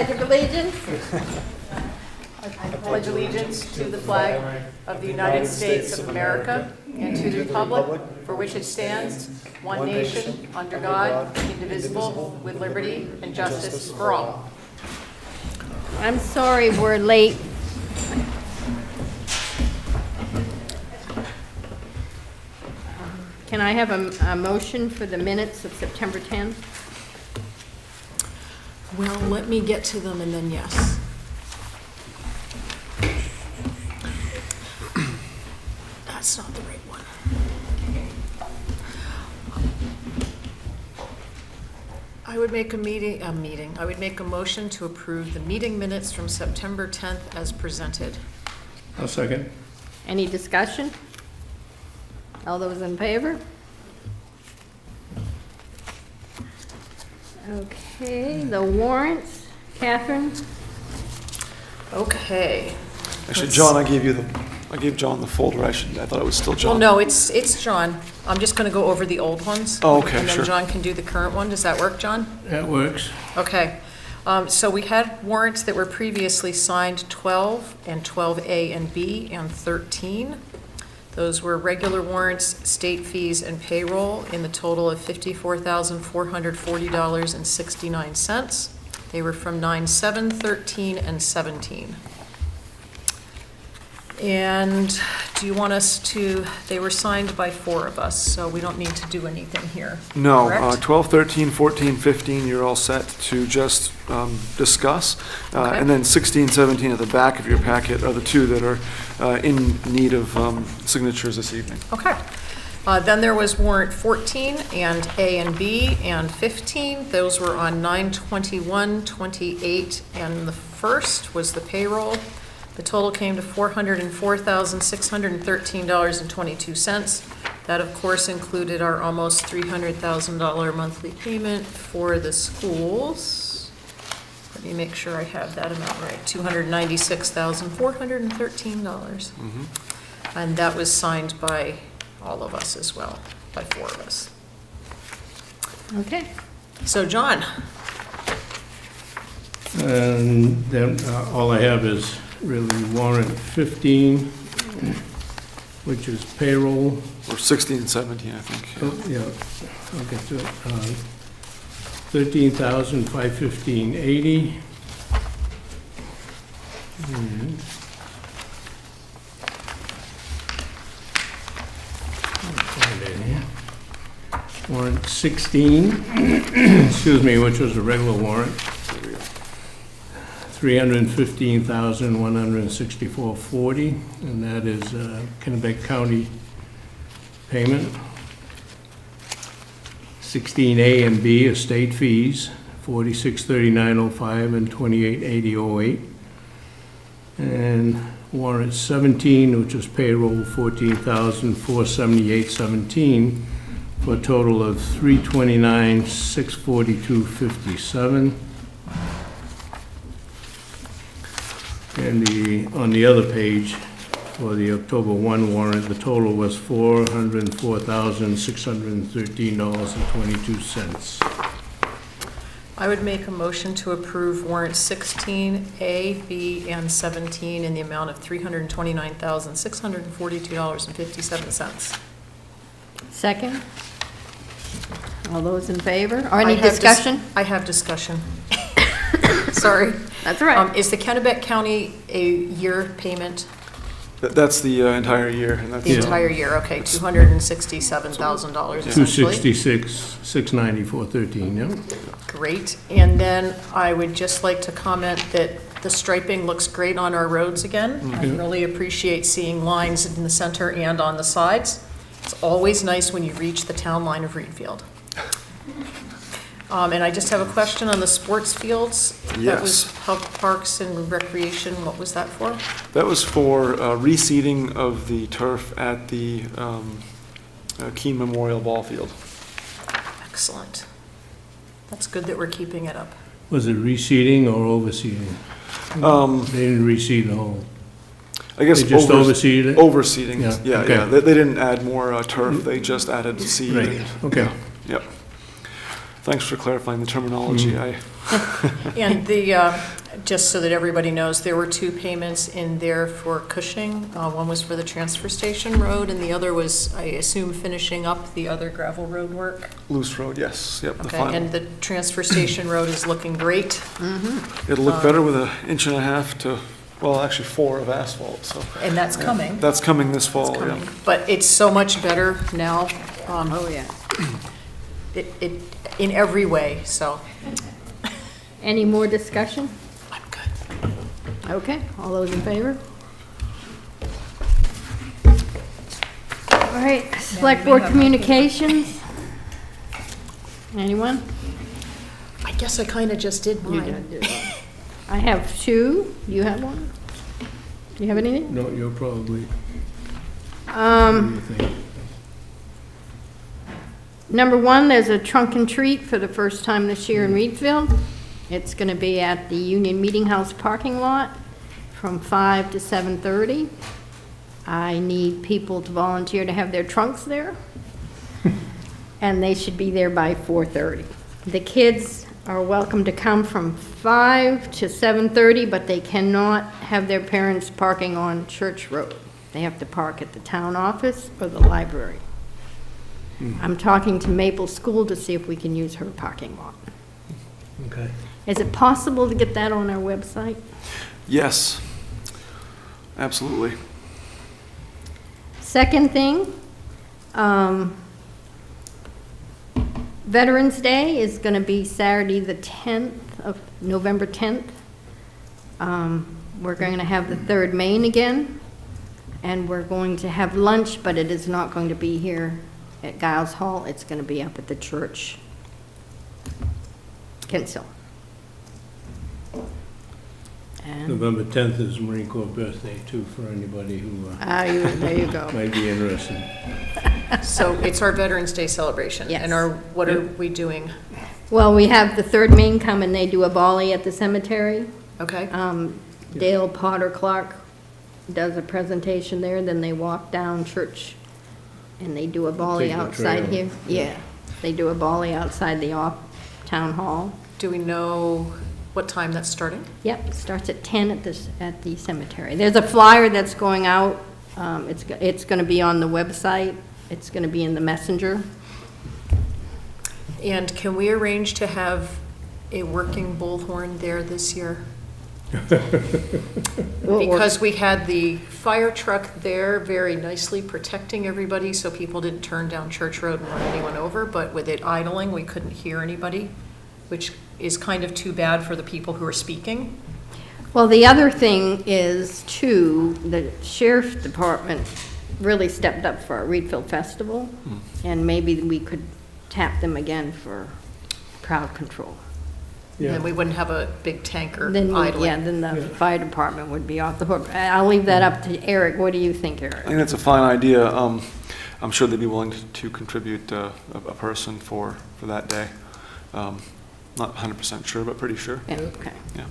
Pledge of allegiance. I pledge allegiance to the flag of the United States of America and to the republic for which it stands, one nation, under God, indivisible, with liberty and justice for all. I'm sorry we're late. Can I have a motion for the minutes of September 10th? Well, let me get to them and then yes. That's not the right one. I would make I would make a motion to approve the meeting minutes from September 10th as presented. I'll second. Any discussion? All those in favor? Okay, the warrants. Catherine? Okay. Actually, John, I gave John the folder. I thought it was still John. Well, no, it's John. I'm just going to go over the old ones. Oh, okay, And then sure. John can do the current one. Does that work, John? That works. Okay. So we had warrants that were previously signed, 12 and 12A and B and 13. Those were regular warrants, state fees, and payroll in the total of $54,440.69. They were from 9/7, 13, and 17. And do you want us to, they were signed by 4 of us, so we don't need to do anything here. No, correct? 12, 13, 14, 15, you're all set to just discuss. Okay. And then 16, 17 at the back of your packet are the two that are in need of signatures this evening. Okay. Then there was warrant 14 and A and B and 15. Those were on 9/21/28, and the first was the payroll. The total came to $404,613.22. That, of course, included our almost $300,000 monthly payment for the schools. Let me make sure I have that amount right, $296,413. And that was signed by all of us as well, by 4 of us. Okay. So, John, And then all I have is really warrant 15, which is payroll. Or 16 and 17, I think. Oh, yeah, I'll get to it. 13,515.80. And find it here. Warrant 16, excuse me, which was a regular warrant. 315,164.40, and that is Kennebec County payment. 16A and B, estate fees, 4639.05 and 2880.08. And warrant 17, which is payroll, 14,478.17, for a total of 329,642.57. And on the other page, for the October 1 warrant, the total was $404,613.22. I would make a motion to approve warrant 16, A, B, and 17 in the amount of $329,642.57. Second? All those in favor? Or any discussion? I have discussion. Sorry. That's all right. Is the Kennebec County a year payment? That's the entire year. And that's, The entire year, okay, $267,000 essentially. 266,694.13, yeah. Great. And then I would just like to comment that the striping looks great on our roads again. I really appreciate seeing lines in the center and on the sides. It's always nice when you reach the town line of Reedfield. And I just have a question on the sports fields. That was Yes. Parks and Recreation. What was that for? That was for reseeding of the turf at the Keene Memorial Ball Field. Excellent. That's good that we're keeping it up. Was it reseeding or overseeding? They didn't reseed the whole, I guess they just overseeded it? overseeding. Yeah, Yeah, okay. They didn't add more turf. They just added seed. Right, okay. Yep. Thanks for clarifying the terminology. And just so that everybody knows, there were 2 payments in there for Cushing. One was for the transfer station road, and the other was, I assume, finishing up the other gravel road work. Loose Road, yes, yep, the Okay, final. and the transfer station road is looking great. It'll look better with 1.5 inches to, well, actually 4 of asphalt, so. And that's coming. That's coming this fall, It's yeah. coming. But it's so much better now. Oh, yeah. It in every way, so Any more discussion? I'm good. Okay, all those in favor? All right, Select Board Communications? Anyone? I guess I kind of just did You mine. didn't do that. I have 2. You have one? Do you have anything? No, you're probably, what do Um, you think? Number 1, there's a trunk and treat for the first time this year in Reedfield. It's going to be at the Union Meeting House parking lot from 5 to 7:30. I need people to volunteer to have their trunks there, and they should be there by 4:30. The kids are welcome to come from 5 to 7:30, but they cannot have their parents parking on Church Road. They have to park at the town office or the library. I'm talking to Maple School to see if we can use her parking lot. Okay. Is it possible to get that on our website? Yes, absolutely. Second thing, Veterans Day is going to be Saturday, the 10th of November 10th. We're going to have the third main again, and we're going to have lunch, but it is not going to be here at Giles Hall. It's going to be up at the church, Kinsale. And, November 10th is Marine Corps birthday, too, for anybody who there you go. might be interested. So it's our Veterans Day celebration. Yes. And what are we doing? Well, we have the third main come and they do a volley at the cemetery. Okay? Dale Potter Clark does a presentation there, then they walk down Church and they do a volley Take the outside trail. here. Yeah, they do a volley outside the town hall. Do we know what time that's starting? Yep, it starts at 10 at the cemetery. There's a flyer that's going out. It's going to be on the website. It's going to be in the messenger. And can we arrange to have a working bullhorn there this year? Because we had the fire truck there very nicely protecting everybody so people didn't turn down Church Road and run anyone over, but with it idling, we couldn't hear anybody, which is kind of too bad for the people who are speaking. Well, the other thing is, too, the sheriff's department really stepped up for our Reedfield Festival, and maybe we could tap them again for crowd control. And then Yeah, we wouldn't have a big tanker Then, idling. yeah, then the fire department would be off the hook. I'll leave that up to Eric. What do you think, I Eric? think that's a fine idea. I'm sure they'd be willing to contribute a person for that day. Not 100% sure, but pretty sure. Yeah, okay. Yeah.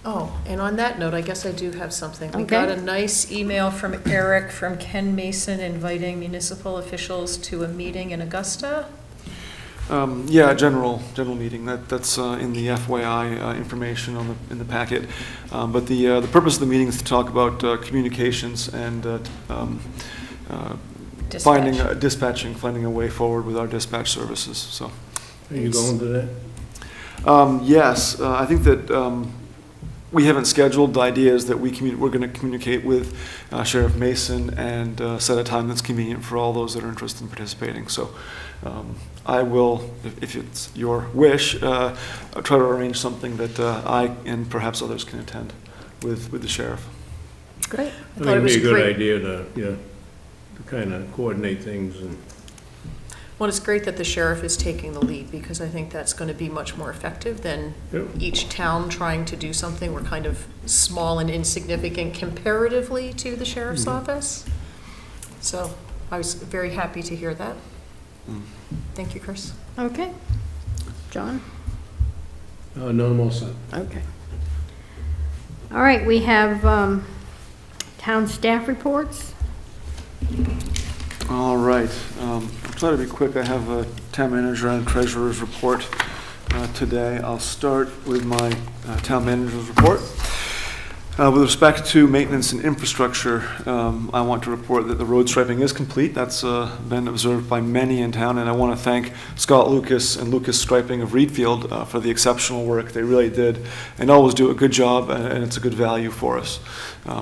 Oh, and on that note, I guess I do have something. We Okay. got a nice email from Eric from Ken Mason inviting municipal officials to a meeting in Augusta. Yeah, general meeting. That's in the FYI information in the packet. But the purpose of the meeting is to talk about communications and Dispatch. finding a way forward with our dispatch services. So, are you going to that? yes, I think that we haven't scheduled. The idea is that we're going to communicate with Sheriff Mason and set a time that's convenient for all those that are interested in participating. So. I will, if it's your wish, try to arrange something that I and perhaps others can attend with the sheriff. Great. I think it'd be a good idea to kind of coordinate things and. Well, it's great that the sheriff is taking the lead because I think that's going to be much more effective than Yep. each town trying to do something. We're kind of small and insignificant comparatively to the sheriff's office. So I was very happy to hear that. Thank you, Chris. Okay. John? No, I'm all set. Okay. All right, we have town staff reports. All right. I'll try to be quick. I have town manager and treasurer's report today. I'll start with my town manager's report. With respect to maintenance and infrastructure, I want to report that the road striping is complete. That's been observed by many in town, and I want to thank Scott Lucas and Lucas Striping of Reedfield for the exceptional work they really did and always do a good job, and it's a good value for us.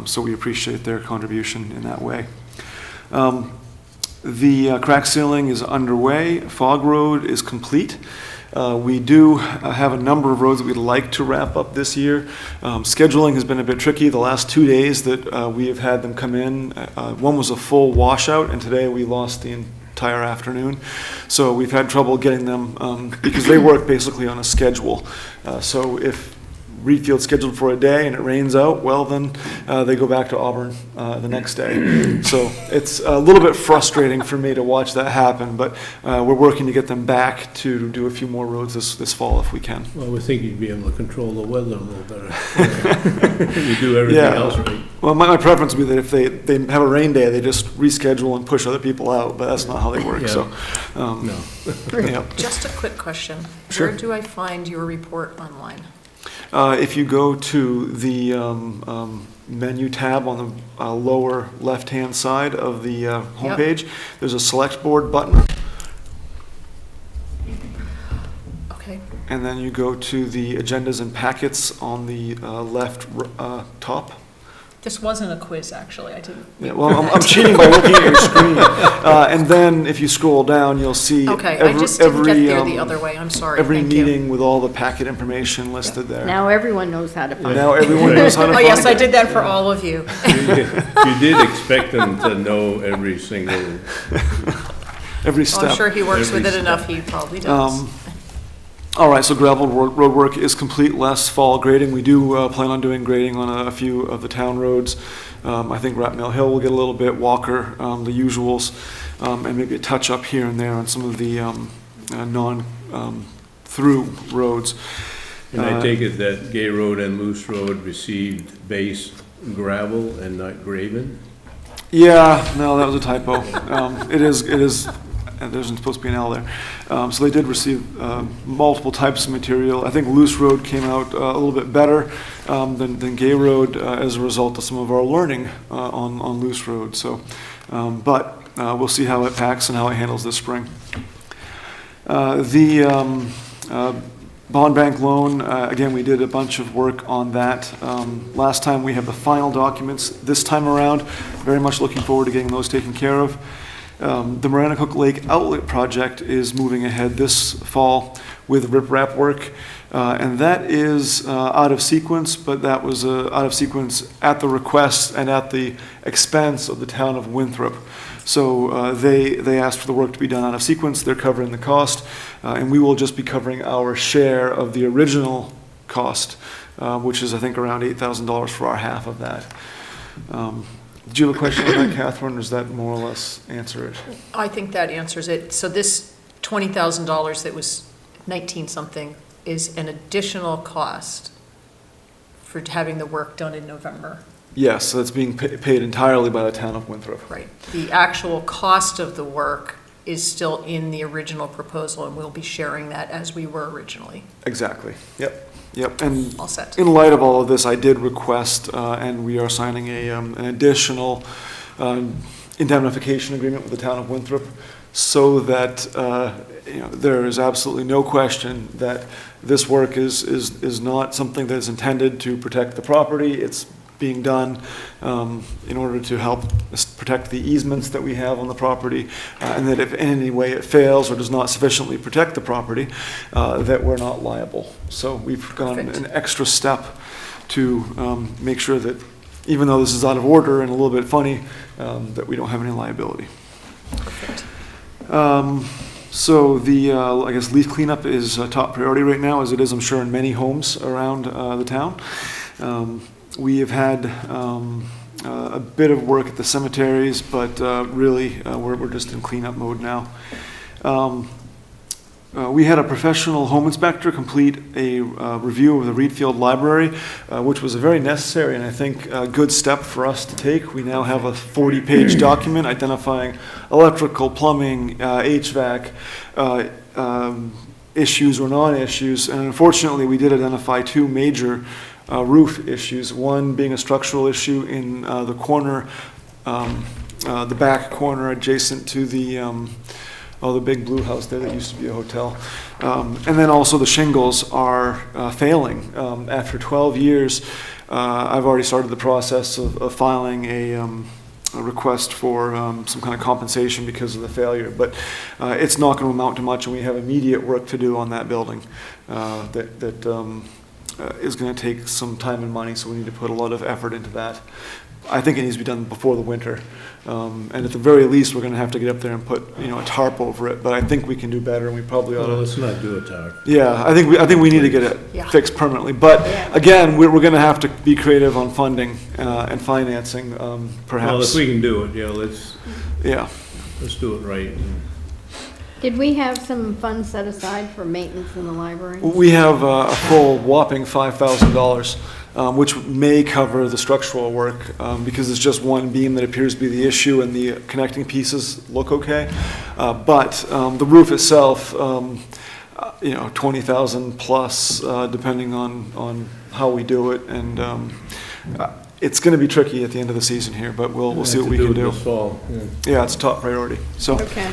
So we appreciate their contribution in that way. The crack sealing is underway. Fog Road is complete. We do have a number of roads that we'd like to wrap up this year. Scheduling has been a bit tricky. The last 2 days that we have had them come in, one was a full washout, and today we lost the entire afternoon. So we've had trouble getting them because they work basically on a schedule. So if Reedfield's scheduled for a day and it rains out, well then they go back to Auburn the next day. So it's a little bit frustrating for me to watch that happen, but we're working to get them back to do a few more roads this fall if we can. Well, we think you'd be able to control the weather a little better. You do everything else right. Well, my preference would be that if they have a rain day, they just reschedule and push other people out, but that's not how they work. Yeah. So, No. yeah. Just a quick question. Sure. Where do I find your report online? If you go to the menu tab on the lower left-hand side of the homepage, there's a select board button, Okay. and then you go to the agendas and packets on the left top. This wasn't a quiz, actually. I didn't. Yeah, well, I'm cheating by looking at your screen. And then if you scroll down, you'll see Okay, I just didn't get there the other way. I'm sorry. every Thank you. meeting with all the packet information listed there. Now everyone knows how to find it. Now everyone knows how to Oh, find yes, I it. did that for all of you. You did expect them to know every single, Every Oh, step. I'm sure he works with it Every enough. He probably does. All right, so gravel road work is complete. Last fall grading, we do plan on doing grading on a few of the town roads. I think Rat Mill Hill will get a little bit, Walker, the usuals, and maybe a touch up here and there on some of the non-through roads. and I take it that Gay Road and Moose Road received base gravel and not graven? Yeah, no, that was a typo. It is, there's supposed to be an L there. So they did receive multiple types of material. I think Loose Road came out a little bit better than Gay Road as a result of some of our learning on Loose Road. So, but we'll see how it packs and how it handles this spring. The bond bank loan, again, we did a bunch of work on that. Last time we have the final documents. This time around, very much looking forward to getting those taken care of. The Maranacook Lake Outlet Project is moving ahead this fall with riprap work, and that is out of sequence, but that was out of sequence at the request and at the expense of the town of Winthrop. So they asked for the work to be done out of sequence. They're covering the cost, and we will just be covering our share of the original cost, which is, I think, around $8,000 for our half of that. Do you have a question on that, Catherine, or does that more or less answer it? I think that answers it. So this $20,000 that was 19-something is an additional cost for having the work done in November. Yes, so it's being paid entirely by the town of Winthrop. Right. The actual cost of the work is still in the original proposal, and we'll be sharing that as we were originally. Exactly. Yep. Yep. And All set. in light of all of this, I did request, and we are signing an additional indemnification agreement with the town of Winthrop, so that there is absolutely no question that this work is not something that is intended to protect the property. It's being done in order to help protect the easements that we have on the property, and that if in any way it fails or does not sufficiently protect the property, that we're not liable. So we've gone Perfect. an extra step to make sure that even though this is out of order and a little bit funny, that we don't have any liability. Perfect. So the, I guess, leaf cleanup is a top priority right now, as it is, I'm sure, in many homes around the town. We have had a bit of work at the cemeteries, but really we're just in cleanup mode now. we had a professional home inspector complete a review of the Reed Field Library, which was a very necessary and I think a good step for us to take. We now have a 40-page document identifying electrical, plumbing, HVAC, issues or non-issues, and unfortunately we did identify two major roof issues, one being a structural issue in the corner, the back corner adjacent to the big blue house there that used to be a hotel. And then also the shingles are failing. After 12 years, I've already started the process of filing a request for some kind of compensation because of the failure, but it's not going to amount to much, and we have immediate work to do on that building that is going to take some time and money, so we need to put a lot of effort into that. I think it needs to be done before the winter, and at the very least, we're going to have to get up there and put a tarp over it. But I think we can do better, and we probably ought Well, to. let's not do a tarp. Yeah, I think we need to get it Yeah. fixed permanently. But Yeah. again, we're going to have to be creative on funding and financing, perhaps. Well, if we can do it, Yeah. let's do it right. Did we have some funds set aside for maintenance in the library? We have a full whopping $5,000, which may cover the structural work, because it's just one beam that appears to be the issue and the connecting pieces look okay. But the roof itself, 20,000 plus, depending on how we do it. And it's going to be tricky at the end of the season here, but we'll see what we can do. This fall, yeah. Yeah, it's a top priority. So. Okay.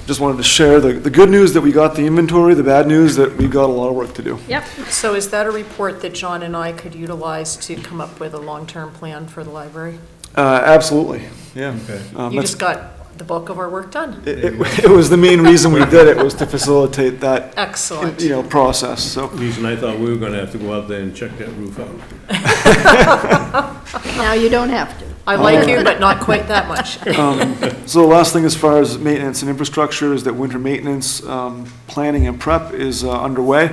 Just wanted to share the good news that we got the inventory, the bad news that we've got a lot of work to do. Yep. So is that a report that John and I could utilize to come up with a long-term plan for the library? Absolutely, yeah. Okay. You That's- just got the bulk of our work done? It was the main reason we did it, was to facilitate that, Excellent. process, so. Reason I thought we were gonna have to go out there and check that roof out. Now you don't have to. I like you, but not quite that much. So the last thing as far as maintenance and infrastructure is that winter maintenance, planning and prep is underway.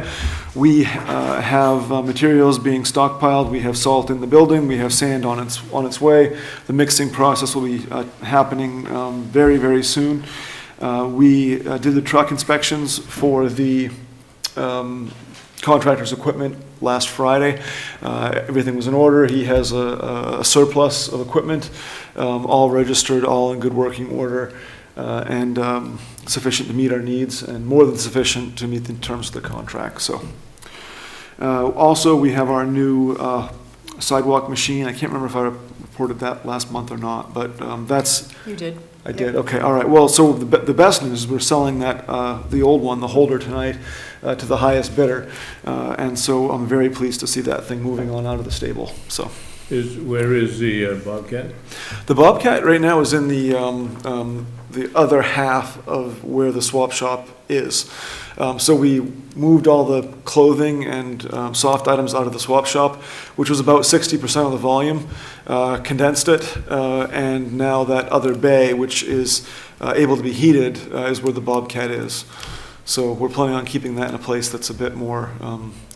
We have materials being stockpiled, we have salt in the building, we have sand on its way. The mixing process will be happening very, very soon. We did the truck inspections for the contractor's equipment last Friday. Everything was in order. He has a surplus of equipment, all registered, all in good working order, and sufficient to meet our needs, and more than sufficient to meet the terms of the contract. So, also we have our new sidewalk machine. I can't remember if I reported that last month or not, but that's. You did. I did, okay, all right. Well, so the best news is we're selling that, the old one, the Holder, tonight, to the highest bidder. And so I'm very pleased to see that thing moving on out of the stable, so. Where is the Bobcat? The Bobcat right now is in the other half of where the swap shop is. So we moved all the clothing and soft items out of the swap shop, which was about 60% of the volume, condensed it, and now that other bay, which is able to be heated, is where the Bobcat is. So we're planning on keeping that in a place that's a bit more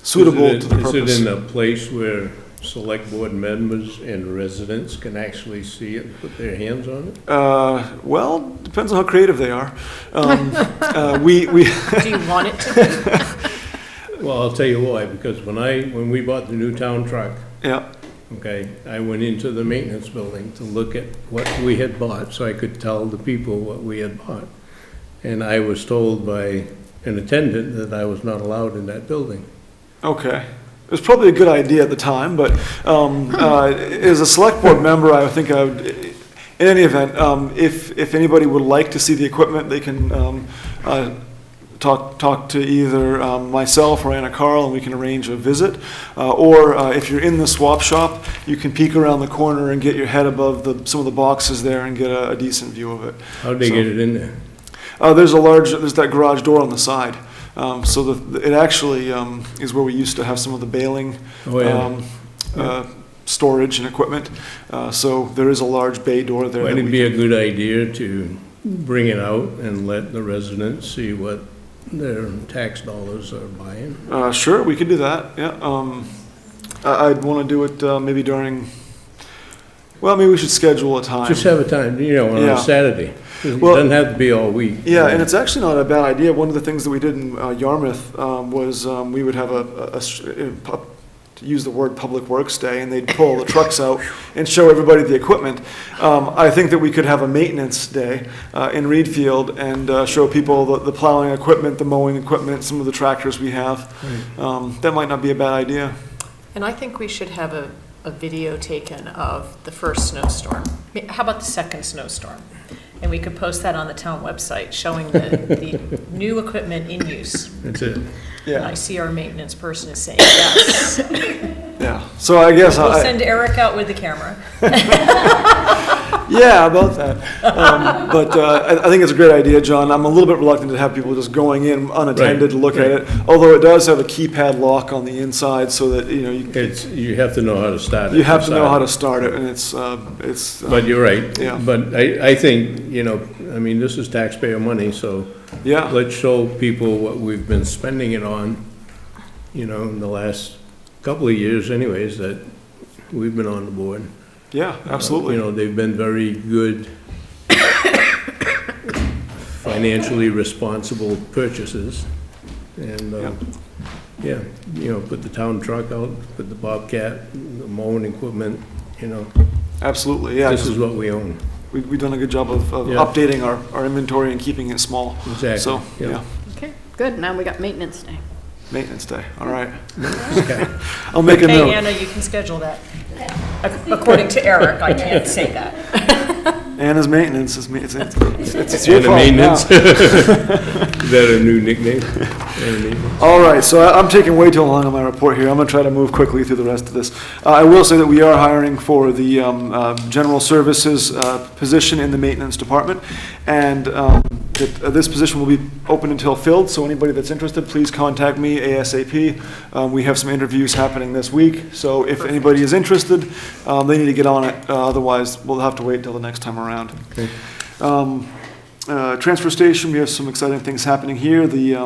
suitable to the purpose. Is it in a place where select board members and residents can actually see it and put their hands on it? Well, depends on how creative they are. We Do you want it to be? Well, I'll tell you why, because when we bought the new town truck, yeah. okay, I went into the maintenance building to look at what we had bought, so I could tell the people what we had bought. And I was told by an attendant that I was not allowed in that building. Okay. It was probably a good idea at the time, but as a select board member, I think I would, in any event, if anybody would like to see the equipment, they can talk to either myself or Anna Carl, and we can arrange a visit. Or if you're in the swap shop, you can peek around the corner and get your head above some of the boxes there and get a decent view of it. How'd they get it in there? There's that garage door on the side. So it actually is where we used to have some of the baling storage and equipment. So there is a large bay door there. Might it be a good idea to bring it out and let the residents see what their tax dollars are buying? Sure, we could do that, yeah. I'd want to do it maybe during, well, maybe we should schedule a time. Just have a time, on Yeah. a Saturday. It Well- doesn't have to be all week. Yeah, and it's actually not a bad idea. One of the things that we did in Yarmouth was we would have to use the word Public Works Day, and they'd pull the trucks out and show everybody the equipment. I think that we could have a maintenance day in Reedfield and show people the plowing equipment, the mowing equipment, some of the tractors we have. That might not be a bad idea. And I think we should have a video taken of the first snowstorm. How about the second snowstorm? And we could post that on the town website, showing the new equipment in use. That's it. And I see our maintenance person is saying yes. Yeah. So I guess We'll send Eric out with the camera. yeah, about that. But I think it's a great idea, John. I'm a little bit reluctant to have people just going in unattended to look at it. Although it does have a keypad lock on the inside, so that You have to know how to start it. you have to know how to start it, and it's But you're right. Yeah. But I think, I mean, this is taxpayer money, so yeah. let's show people what we've been spending it on, in the last couple of years anyways, that we've been on the board. Yeah, absolutely. They've been very good, financially responsible purchases. And, put the town truck out, put the Bobcat, the mowing equipment, Absolutely, yeah. this is what we own. We've done a good job of Yeah. updating our inventory and keeping it small. Exactly. So, Yeah. yeah, Okay, good, now we got maintenance day. maintenance day, all right. Okay. I'll make a Hey, note. Anna, you can schedule that. According to Eric, I can't say that. Anna's maintenance is, it's your And the fault maintenance. now. Is that a new nickname? Anna Maintenance? All right, so I'm taking way too long on my report here. I'm going to try to move quickly through the rest of this. I will say that we are hiring for the general services position in the maintenance department, and that this position will be open until filled, so anybody that's interested, please contact me ASAP. We have some interviews happening this week, so if anybody is interested, they need to get on it. Otherwise, we'll have to wait until the next time around. Okay. Transfer station, we have some exciting things happening here. The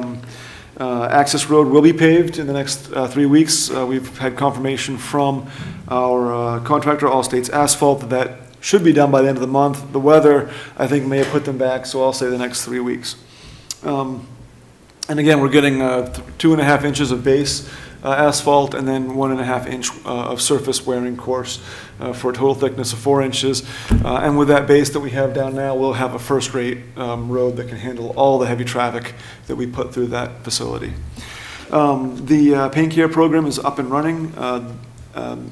access road will be paved in the next 3 weeks. We've had confirmation from our contractor, All States Asphalt, that should be done by the end of the month. The weather, I think, may have put them back, so I'll say the next 3 weeks. And again, we're getting 2.5 inches of base asphalt and then 1.5 inch of surface wearing course for a total thickness of 4 inches. And with that base that we have down now, we'll have a first-rate road that can handle all the heavy traffic that we put through that facility. The paint care program is up and running.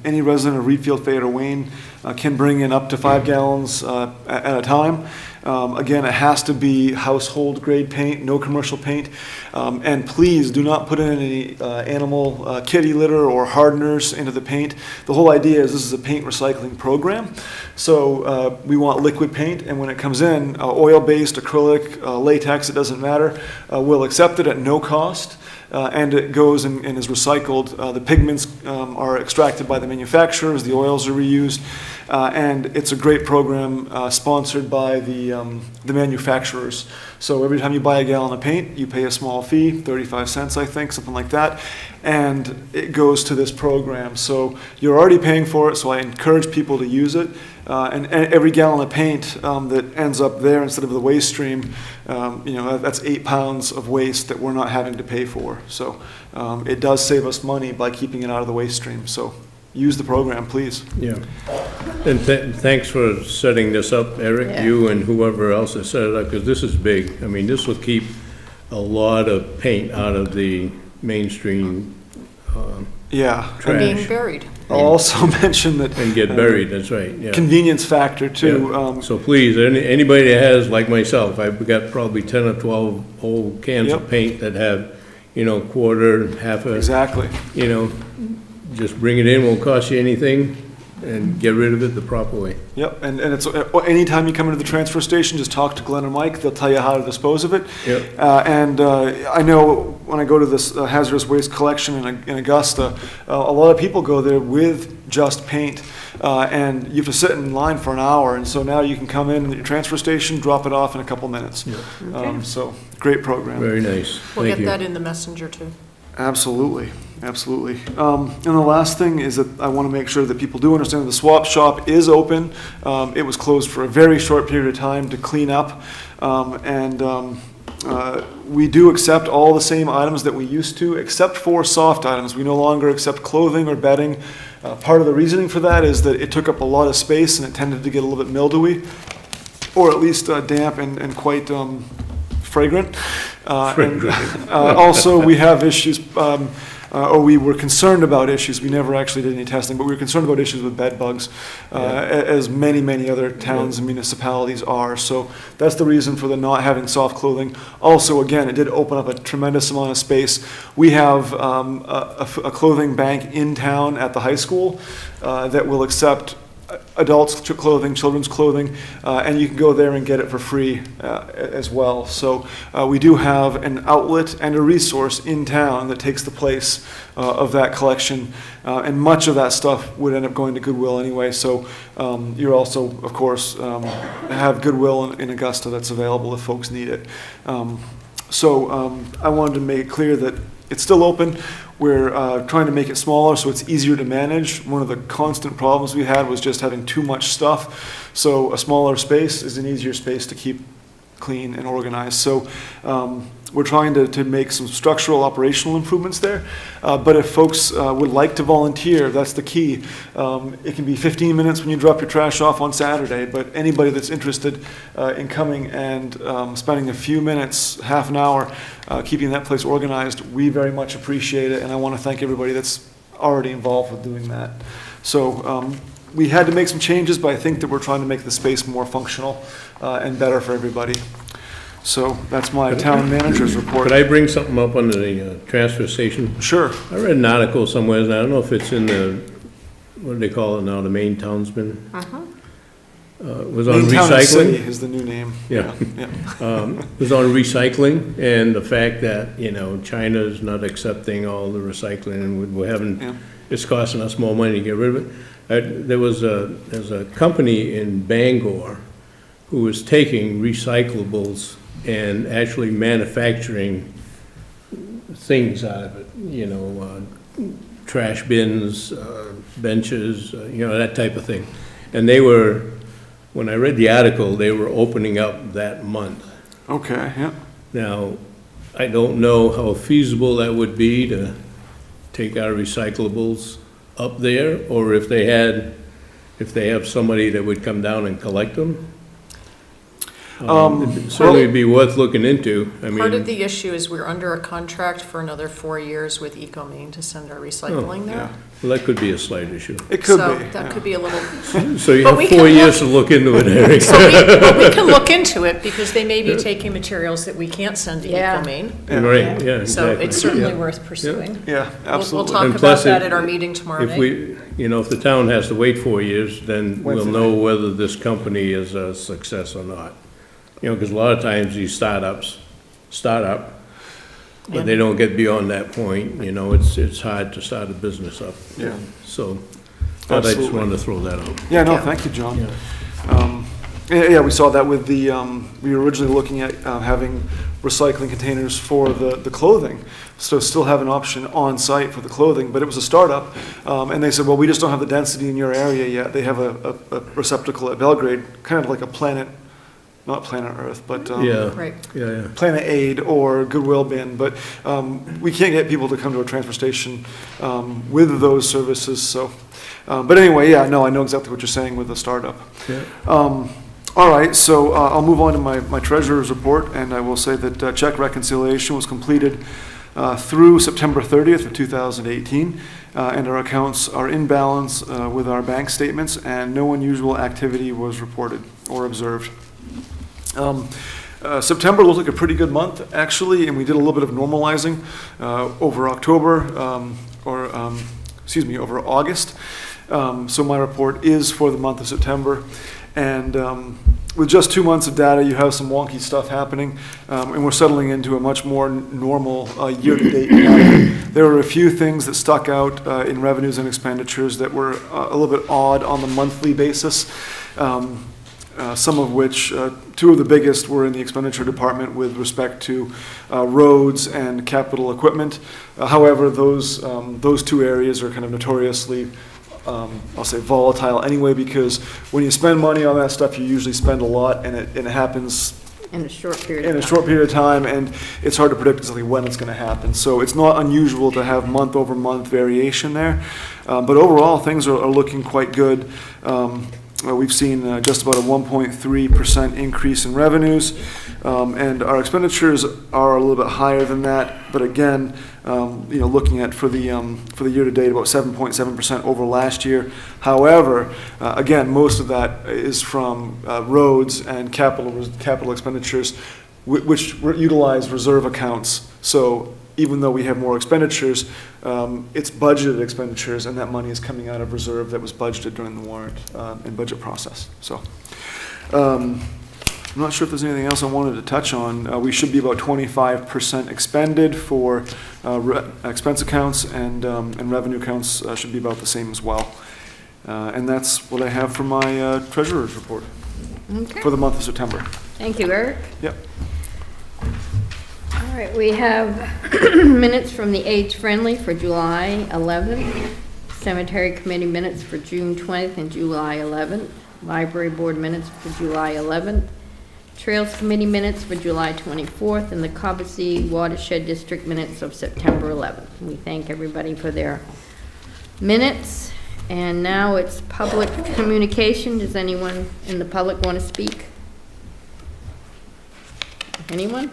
Any resident of Reedfield, Fayette, or Wayne can bring in up to 5 gallons at a time. Again, it has to be household grade paint, no commercial paint. And please do not put in any animal kitty litter or hardeners into the paint. The whole idea is this is a paint recycling program. So we want liquid paint, and when it comes in, oil-based, acrylic, latex, it doesn't matter. We'll accept it at no cost. And it goes and is recycled. The pigments are extracted by the manufacturers, the oils are reused, and it's a great program sponsored by the manufacturers. So every time you buy a gallon of paint, you pay a small fee, 35 cents, I think, something like that, and it goes to this program. So you're already paying for it, so I encourage people to use it. And every gallon of paint that ends up there instead of the waste stream, that's 8 pounds of waste that we're not having to pay for. So it does save us money by keeping it out of the waste stream. So use the program, please. Yeah. And thanks for setting this up, Eric, Yeah. you and whoever else has set it up, because this is big. I mean, this will keep a lot of paint out of the mainstream Yeah. And being trash buried. I'll also mention that and get buried, that's right, yeah. convenience factor too. Yeah. So please, anybody that has, like myself, I've got probably 10 or 12 old cans of Yep. paint that have, quarter, half a, Exactly. just bring it in, won't cost you anything, and get rid of it the proper way. Yep, and it's, anytime you come into the transfer station, just talk to Glenn or Mike, they'll tell you how to dispose of it. Yep. And I know when I go to this hazardous waste collection in Augusta, a lot of people go there with just paint, and you have to sit in line for an hour, and so now you can come in at your transfer station, drop it off in a couple minutes. So, great program. Very nice. We'll Thank get you. that in the messenger too. Absolutely, absolutely. And the last thing is that I want to make sure that people do understand that the swap shop is open. It was closed for a very short period of time to clean up. We do accept all the same items that we used to, except for soft items. We no longer accept clothing or bedding. Part of the reasoning for that is that it took up a lot of space and it tended to get a little bit mildewy, or at least damp and quite fragrant. Also, we have issues, or we were concerned about issues. We never actually did any testing, but we were concerned about issues with bed bugs, as many other towns and municipalities are. So that's the reason for the not having soft clothing. Also, again, it did open up a tremendous amount of space. We have a clothing bank in town at the high school that will accept adults' clothing, children's clothing, and you can go there and get it for free as well. So we do have an outlet and a resource in town that takes the place of that collection, and much of that stuff would end up going to Goodwill anyway. So you're also, of course, have Goodwill in Augusta that's available if folks need it. I wanted to make it clear that it's still open. We're trying to make it smaller so it's easier to manage. One of the constant problems we had was just having too much stuff. So a smaller space is an easier space to keep clean and organized. So we're trying to make some structural operational improvements there. But if folks would like to volunteer, that's the key. It can be 15 minutes when you drop your trash off on Saturday, but anybody that's interested in coming and spending a few minutes, half an hour, keeping that place organized, we very much appreciate it, and I want to thank everybody that's already involved with doing that. So we had to make some changes, but I think that we're trying to make the space more functional and better for everybody. So that's my town manager's report. Could I bring something up on the transfer station? Sure. I read an article somewhere, and I don't know if it's in the, what do they call it now, the Maine Townsman? It was on Maine Town and City recycling. is the new name. Yeah. Yeah. It was on recycling, and the fact that, China's not accepting all the recycling, and we're having, Yeah. it's costing us more money to get rid of it. There's a company in Bangor who was taking recyclables and actually manufacturing things out of it, trash bins, benches, that type of thing. And they were, when I read the article, they were opening up that month. Okay, yeah. Now, I don't know how feasible that would be to take our recyclables up there, or if they have somebody that would come down and collect them. It'd certainly be worth looking into. I mean, Part of the issue is we're under a contract for another 4 years with EcoMaine to send our recycling there. Yeah. well, that could be a slight issue. It could So be. that yeah. could be a little, So you But have we 4 can years to look into it, Eric. but we can look into it because they may be taking materials that we can't send to Yeah. EcoMaine. Right, yeah, So exactly. it's certainly Yeah. worth pursuing. Yeah, We'll absolutely. talk And about plus that if- at our meeting tomorrow If night. we, if the town has to wait 4 years, then we'll Wednesday know whether this company is a success or not. Because a lot of times these startups start up, but they don't get beyond that point, it's hard to start a business up. Yeah. So, I just Absolutely. wanted to throw that out. Yeah, no, Yeah. thank you, John. Yeah, we saw that with the, we were originally looking at having recycling containers for the clothing. So still have an option on site for the clothing, but it was a startup. And they said, well, we just don't have the density in your area yet. They have a receptacle at Belgrade, kind of like a Planet, not Planet Earth, but Yeah, Right. yeah. Planet Aid or Goodwill bin, but we can't get people to come to a transfer station with those services, so. But anyway, yeah, no, I know exactly what you're saying with the startup. Yeah. All right, so I'll move on to my treasurer's report, and I will say that check reconciliation was completed through September 30th of 2018, and our accounts are in balance with our bank statements, and no unusual activity was reported or observed. September looked like a pretty good month, actually, and we did a little bit of normalizing over October, over August. So my report is for the month of September. And with just 2 months of data, you have some wonky stuff happening, and we're settling into a much more normal year-to-date pattern. There were a few things that stuck out in revenues and expenditures that were a little bit odd on the monthly basis. some of which, two of the biggest were in the expenditure department with respect to roads and capital equipment. However, those two areas are kind of notoriously, I'll say volatile anyway, because when you spend money on that stuff, you usually spend a lot, and it happens In a short period in of a time. short period of time, and it's hard to predict exactly when it's going to happen. So it's not unusual to have month-over-month variation there. But overall, things are looking quite good. We've seen just about a 1.3% increase in revenues, and our expenditures are a little bit higher than that. But again, looking at for the year to date, about 7.7% over last year. However, again, most of that is from roads and capital expenditures, which utilize reserve accounts. So even though we have more expenditures, it's budgeted expenditures, and that money is coming out of reserve that was budgeted during the warrant and budget process. So I'm not sure if there's anything else I wanted to touch on. We should be about 25% expended for expense accounts, and revenue accounts should be about the same as well. And that's what I have for my treasurer's report Okay, for the month of September. thank you, Eric. Yep. All right, we have minutes from the Age Friendly for July 11th, Cemetery Committee minutes for June 20th and July 11th, Library Board minutes for July 11th, Trails Committee minutes for July 24th, and the Cobussy Watershed District minutes of September 11th. We thank everybody for their minutes, and now it's public communication. Does anyone in the public want to speak? Anyone?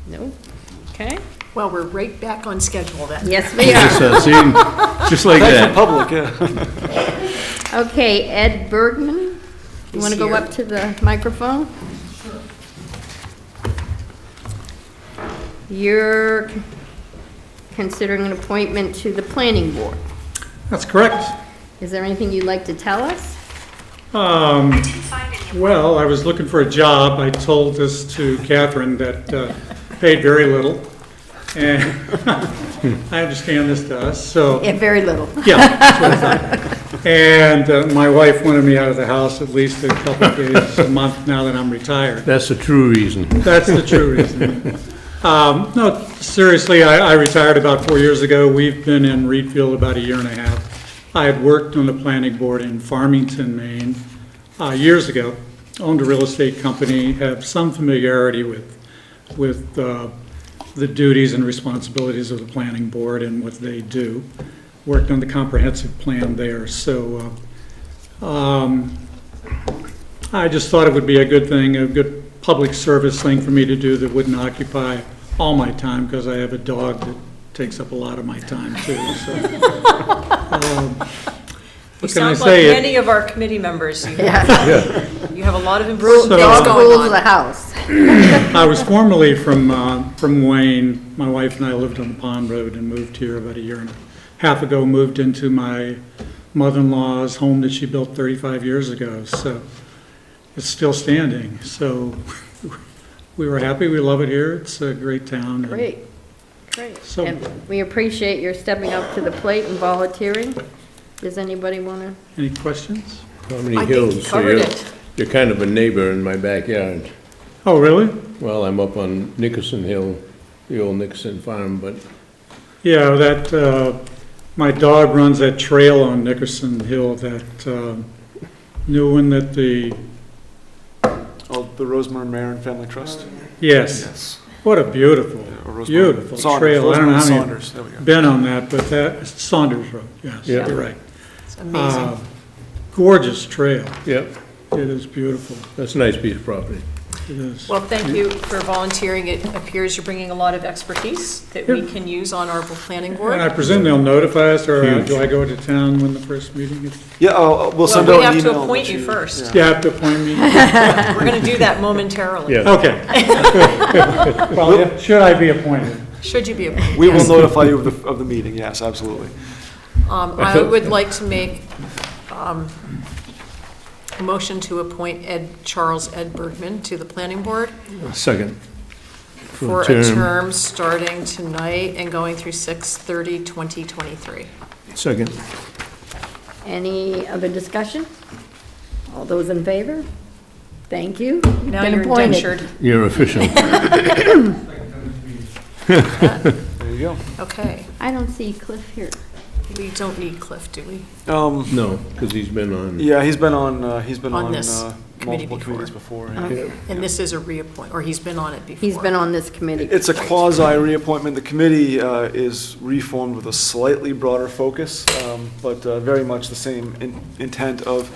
No? Okay. Well, we're right back on schedule then. Yes, we are. See, just like Thanks that. for public, yeah. Okay, Ed Bergman, you He's want to go here. up to the microphone? You're considering an appointment to the planning board. That's correct. Is there anything you'd like to tell us? Well, I was looking for a job. I told this to Catherine that paid very little, and I understand this does, so, Yeah, very little. yeah. That's what I thought. And my wife wanted me out of the house at least a couple of days a month now that I'm retired. That's the true reason. That's the true reason. No, seriously, I retired about 4 years ago. We've been in Reedfield about a year and a half. I had worked on the planning board in Farmington, Maine, years ago. Owned a real estate company, have some familiarity with the duties and responsibilities of the planning board and what they do. Worked on the comprehensive plan there, so I just thought it would be a good thing, a good public service thing for me to do that wouldn't occupy all my time, because I have a dog that takes up a lot of my time too, so. You What can I sound like say? many of our committee members. You Yeah. you have a lot of important So- things Dog going rules the on. house. I was formerly from Wayne. My wife and I lived on Pond Road and moved here about a year and a half ago, moved into my mother-in-law's home that she built 35 years ago, so it's still standing. So we were happy, we love it here, it's a great town. and- Great, great. So- And we appreciate your stepping up to the plate and volunteering. Does anybody want to? Any questions? How many I think hills? you So covered you're- it. You're kind of a neighbor in my backyard. Oh, really? Well, I'm up on Nickerson Hill, the old Nickerson farm, but Yeah, my dog runs that trail on Nickerson Hill, that new one that Oh, the Rosemary Marin Family Trust? yes, Yes. what a beautiful, Or Rosemary- beautiful Saunders, trail. I don't know Rosemary how many Saunders, there we go. been on that, but that, Saunders Road, yes, Yeah. you're right. It's amazing. Gorgeous trail, yep, it is beautiful, that's a nice piece of property. it is. Well, thank you for volunteering. It appears you're bringing a lot of expertise that we Yep. can use on our planning And I board. presume they'll notify us, or Huge. do I go to town when the first meeting is? Yeah, we'll Well, send we out an have email. to and appoint let you first. yeah. You have to appoint me? We're going to do that momentarily. Yeah, Okay. Well, yeah, should I be appointed? Should you be appointed? We will notify you of the meeting, yes, absolutely. I would like to make a motion to appoint Charles Ed Bergman to the planning board second. for a term starting tonight and going through 6/30/2023. Second. Any other discussion? All those in favor? Thank you. You've Now been you're appointed. indentured. You're official. There you go. Okay, I don't see Cliff here. we don't need Cliff, do we? No, because he's been on. Yeah, he's been on On this committee multiple before. committees before. yeah. Okay. And this is a reappoint, or he's been on it before? He's been on this committee. It's a quasi reappointment. The committee is reformed with a slightly broader focus, but very much the same intent of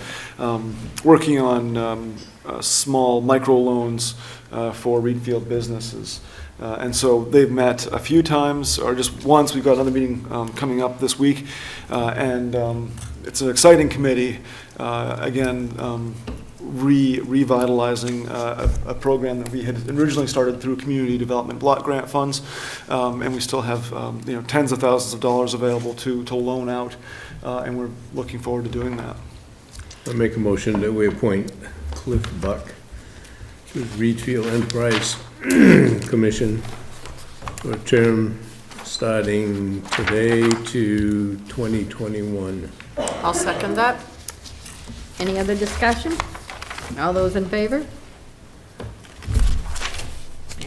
working on small microloans for Reedfield businesses. And so they've met a few times, or just once. We've got another meeting coming up this week. And it's an exciting committee. Again, revitalizing a program that we had originally started through community development block grant funds. And we still have tens of thousands of dollars available to loan out. And we're looking forward to doing that. I make a motion that we appoint Cliff Buck to Reedfield Enterprise Commission for a term starting today to 2021. I'll second that. Any other discussion? All those in favor?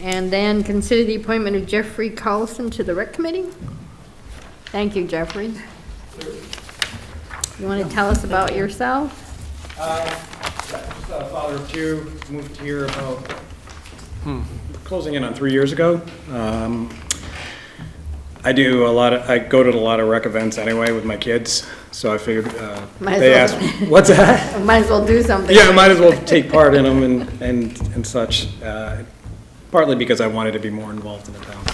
And then consider the appointment of Jeffrey Carlson to the Rec Committee. Thank you, Jeffrey. You want to tell us about yourself? Just a father of two, moved here about closing in on 3 years ago. I go to a lot of rec events anyway with my kids, so I figured Might as they well. asked, what's that? Might as well do something. Yeah, I might as well take part in them and such, partly because I wanted to be more involved in the town.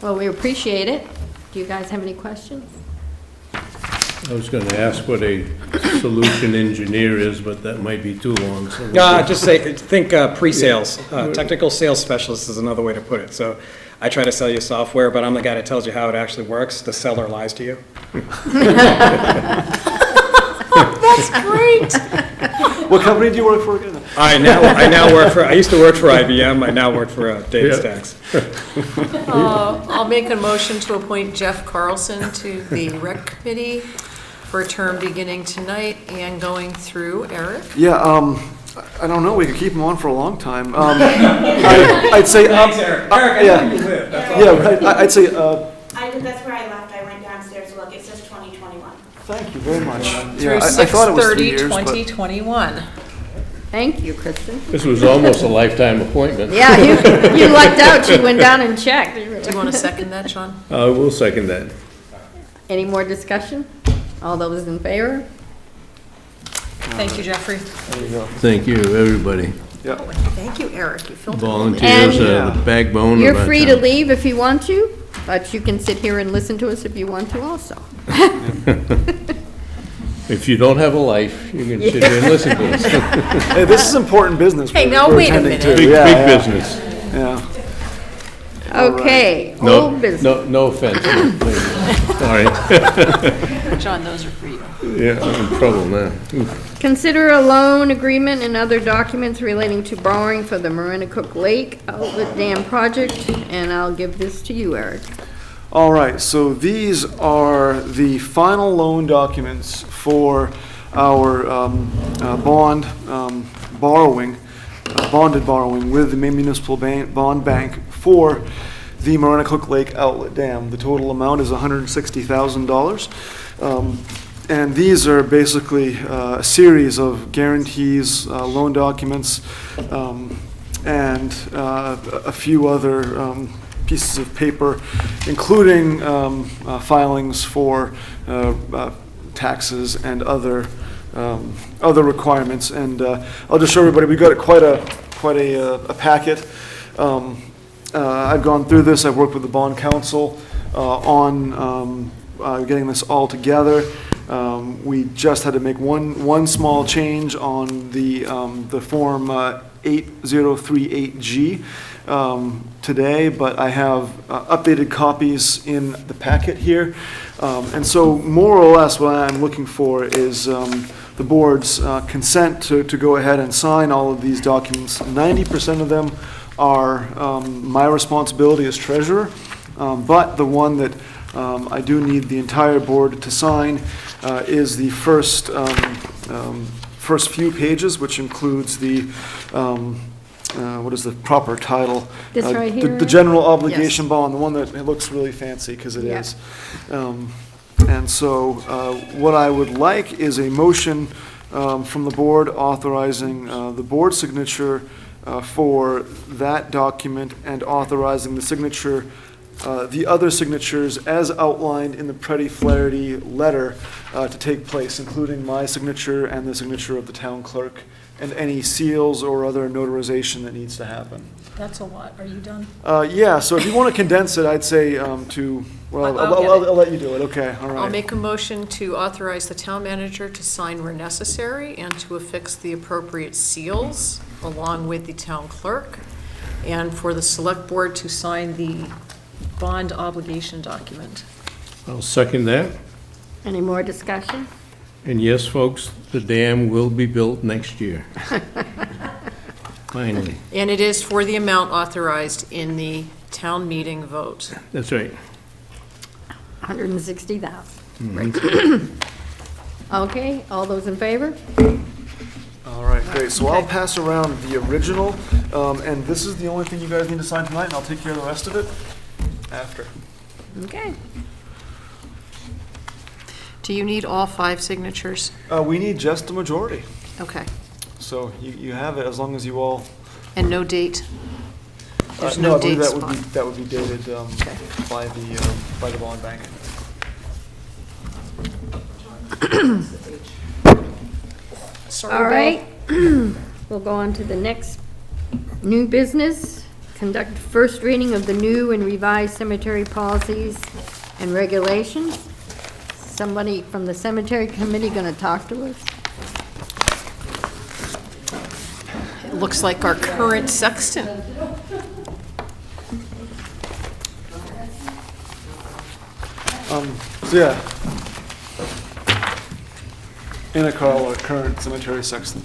Well, we appreciate it. Do you guys have any questions? I was going to ask what a solution engineer is, but that might be too long. So Just think pre-sales. Technical sales specialist is another way to put it. So I try to sell you software, but I'm the guy that tells you how it actually works. The seller lies to you. That's great. What company do you work for again? I used to work for IBM. I now work for DataStax. I'll make a motion to appoint Jeff Carlson to the Rec Committee for a term beginning tonight and going through. Eric? Yeah, I don't know. We could keep him on for a long time. I'd say. Thanks, Eric. Eric, I know you live. That's all. Yeah, right. I'd say. That's where I left. I went downstairs to look. It says 2021. Thank you very much. Through I thought it was 3 years, 6/30/2021. Thank you, Kristen. This was almost a lifetime appointment. Yeah, you lucked out. She went down and checked. Do you want to second that, Sean? We'll second that. Any more discussion? All those in favor? Thank you, Jeffrey. There you go. Thank you, everybody. Yeah. Thank you, Eric. You filled it all in. Volunteers And- are the backbone of You're our free to town. leave if you want to, but you can sit here and listen to us if you want to also. If you don't have a life, you can sit here and listen to us. Hey, this is important business. Hey, we're- now we're wait a attending minute. to. Big, Yeah, big yeah, business. Yeah. Okay, No, old business. no offense, please. Sorry. John, those are for you. Yeah, I'm in trouble now. Consider a loan agreement and other documents relating to borrowing for the Marinacook Lake Outlet Dam project, and I'll give this to you, Eric. All right, so these are the final loan documents for our bonded borrowing with the Maine Municipal Bond Bank for the Marinacook Lake Outlet Dam. The total amount is $160,000. And these are basically a series of guarantees, loan documents, and a few other pieces of paper, including filings for taxes and other requirements. And I'll just show everybody, we've got quite a packet. I've gone through this. I've worked with the bond counsel on getting this all together. We just had to make one small change on the form 8038G today, but I have updated copies in the packet here. And so more or less what I'm looking for is the board's consent to go ahead and sign all of these documents. 90% of them are my responsibility as treasurer, but the one that I do need the entire board to sign is the first first few pages, which includes the, what is the proper title? This right here? The general obligation bond, the one that it looks really fancy, because it Yeah. is. And so what I would like is a motion from the board authorizing the board signature for that document and authorizing the signature, the other signatures as outlined in the Pretty Flaherty letter to take place, including my signature and the signature of the town clerk, and any seals or other notarization that needs to happen. That's a lot. Are you done? Yeah, so if you want to condense it, I'd say to, well, I'll get it. I'll let you do it, okay, all I'll right. make a motion to authorize the town manager to sign where necessary and to affix the appropriate seals along with the town clerk, and for the select board to sign the bond obligation document. I'll second that. Any more discussion? And yes, folks, the dam will be built next year. Finally, And it is for the amount authorized in the town meeting vote. that's right. 160,000. Okay, all those in favor? All right, great, so I'll pass around the original, and this is the only thing you guys need to sign tonight, and I'll take care of the rest of it after. Okay. Do you need all 5 signatures? We need just a majority, Okay. so you have it as long as you all. And no date? There's No, no I believe date that would spot. that would be dated by the bond bank. Sorry, All Bill. right. We'll go on to the next new business. Conduct first reading of the new and revised cemetery policies and regulations. Somebody from the cemetery committee going to talk to us? It looks like our current sexton. So yeah. Anna Carl, our current cemetery sexton.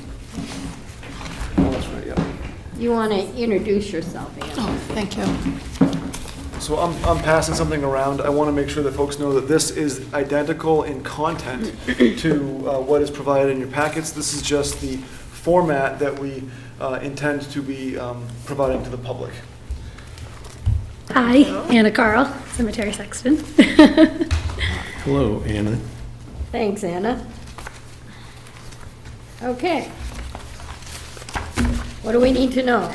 Oh, that's right, yeah. You want to introduce yourself, Ann? Oh, thank you. So I'm passing something around. I want to make sure that folks know that this is identical in content to what is provided in your packets. This is just the format that we intend to be providing to the public. Hi, Anna Carl, cemetery sexton. Hello, Anna. Thanks, Anna. Okay. What do we need to know?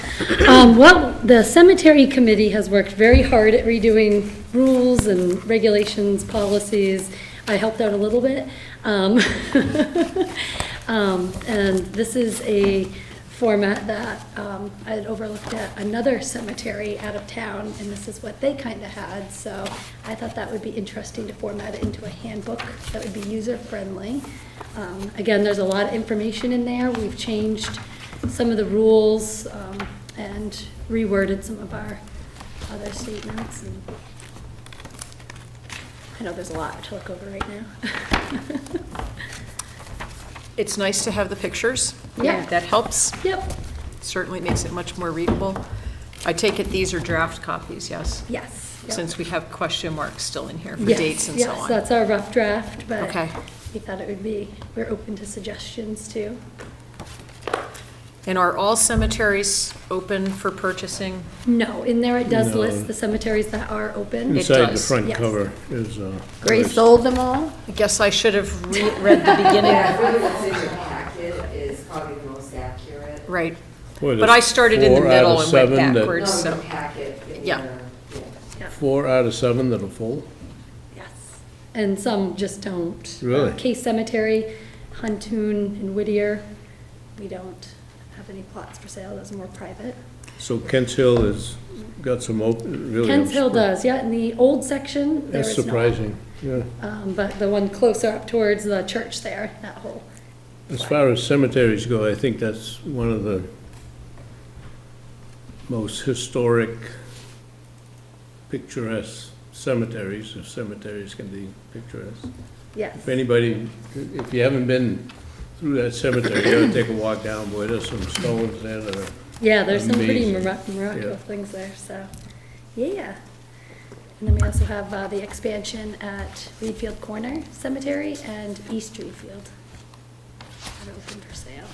Well, the cemetery committee has worked very hard at redoing rules and regulations, policies. I helped out a little bit. And this is a format that I had overlooked at another cemetery out of town, and this is what they kind of had. So I thought that would be interesting to format it into a handbook that would be user-friendly. Again, there's a lot of information in there. We've changed some of the rules and reworded some of our other statements. And I know there's a lot to look over right now. It's nice to have the pictures. Yeah. That helps. Yep, Certainly makes it much more readable. I take it these are draft copies, yes? yes. Yep. Since we have question marks still in here for Yes, dates and so yes, on. that's our rough draft, but Okay. we thought it would be, we're open to suggestions too. And are all cemeteries open for purchasing? No, in there it does No. list the cemeteries that are open. It Inside the does, front yes. cover is, Grace sold them all? I guess I should have read the beginning. Yeah, I think what's in your packet is probably the most accurate. Right. what is But I started in the 4 out middle of and went 7 that- backwards, No, so. your packet. in Yeah. your- 4 out of 7 that are full? Yes, and some just don't. Really? Case Cemetery, Huntoon and Whittier, we don't have any plots for sale, those are more private. So Kent's Hill has got some open, really. Kent's Hill I'm does, yeah, in the old section, there That's is not. surprising, yeah. But the one closer up towards the church there, that whole, As far as cemeteries go, I think that's one of the most historic, picturesque cemeteries, if cemeteries can be picturesque. yes. If anybody, if you haven't been through that cemetery, you gotta take a walk down, boy, there's some stones there that are, Yeah, there's some pretty Amazing. miraculous Yeah. things there, so, yeah. And then we also have the expansion at Reedfield Corner Cemetery and East Reedfield. are open for sale.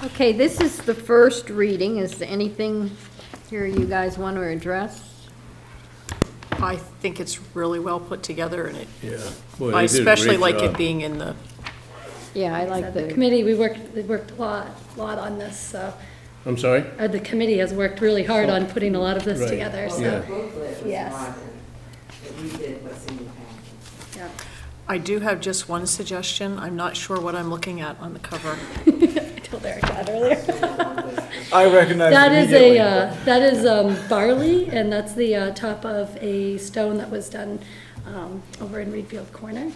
Okay, this is the first reading. Is there anything here you guys want to address? I think it's really well put together, and Yeah. Boy, I they did a especially great like job. it being in the, Yeah, I So like the the, committee, we worked a lot on this, so, I'm sorry? the committee has worked really hard on putting a lot of this Right. together, Well, so, the booklet was Yes. modern, but we did what's in the packet. yeah. I do have just one suggestion. I'm not sure what I'm looking at on the cover. I told Eric that earlier. I recognize That it is immediately. that is barley, and that's the top of a stone that was done over in Reedfield Corner.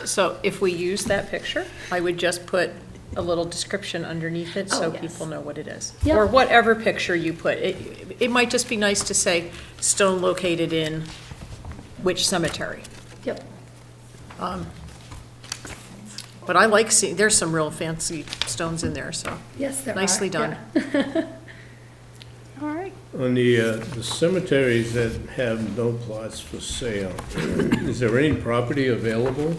So if we use that picture, I would just put a little description underneath it so Oh, yes. people know what it is. Yep. Or whatever picture you put. It might just be nice to say, stone located in which cemetery. Yep. But I like seeing, there's some real fancy stones in there, so. Yes, there are. Nicely done. yeah. all right. On the cemeteries that have no plots for sale, is there any property available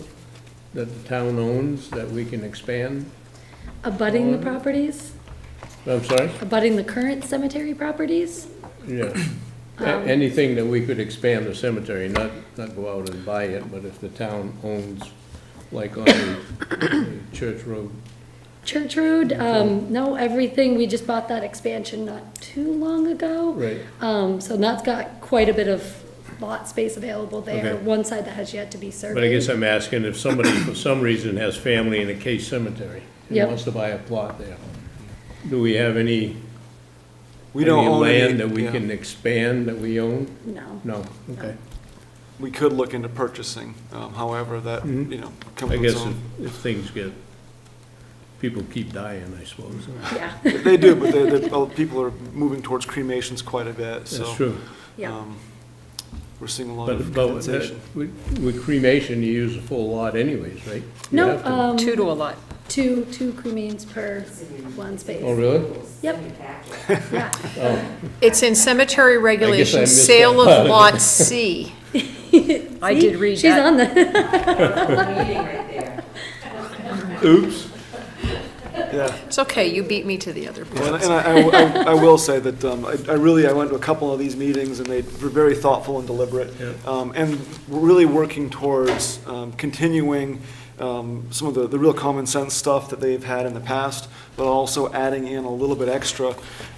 that the town owns that we can expand? Abutting the properties, I'm sorry? abutting the current cemetery properties. Yeah. Anything that we could expand the cemetery, not go out and buy it, but if the town owns, like on the Church Road. Church Road, no, everything, we just bought that expansion not too long ago. Right. So that's got quite a bit of lot space available there, Okay. one side that has yet to be surveyed. But I guess I'm asking if somebody, for some reason, has family in a Case Cemetery and Yep. wants to buy a plot there, do we have any We don't own any. land that we yeah. can expand that we own? No. No, okay. We could look into purchasing, however, that, Mhm. comes I with guess its own. if things get, people keep dying, I suppose. Yeah, They do, but people are moving towards cremations quite a bit, so. That's true. yeah. We're seeing a lot of But condensation. with cremation, you use a full lot anyways, right? You No, have to. 2 to a lot. two cremains per one space. Oh, really? Yep. In your packet. Yeah. Oh, It's in cemetery regulations, missed sale that. of lot C. I did read She's that. on the, Meeting right there. oops. Yeah. It's okay, you beat me to the other Well, point. and I will say that I went to a couple of these meetings, and they were very thoughtful and deliberate. Yeah. And we're really working towards continuing some of the real common sense stuff that they've had in the past, but also adding in a little bit extra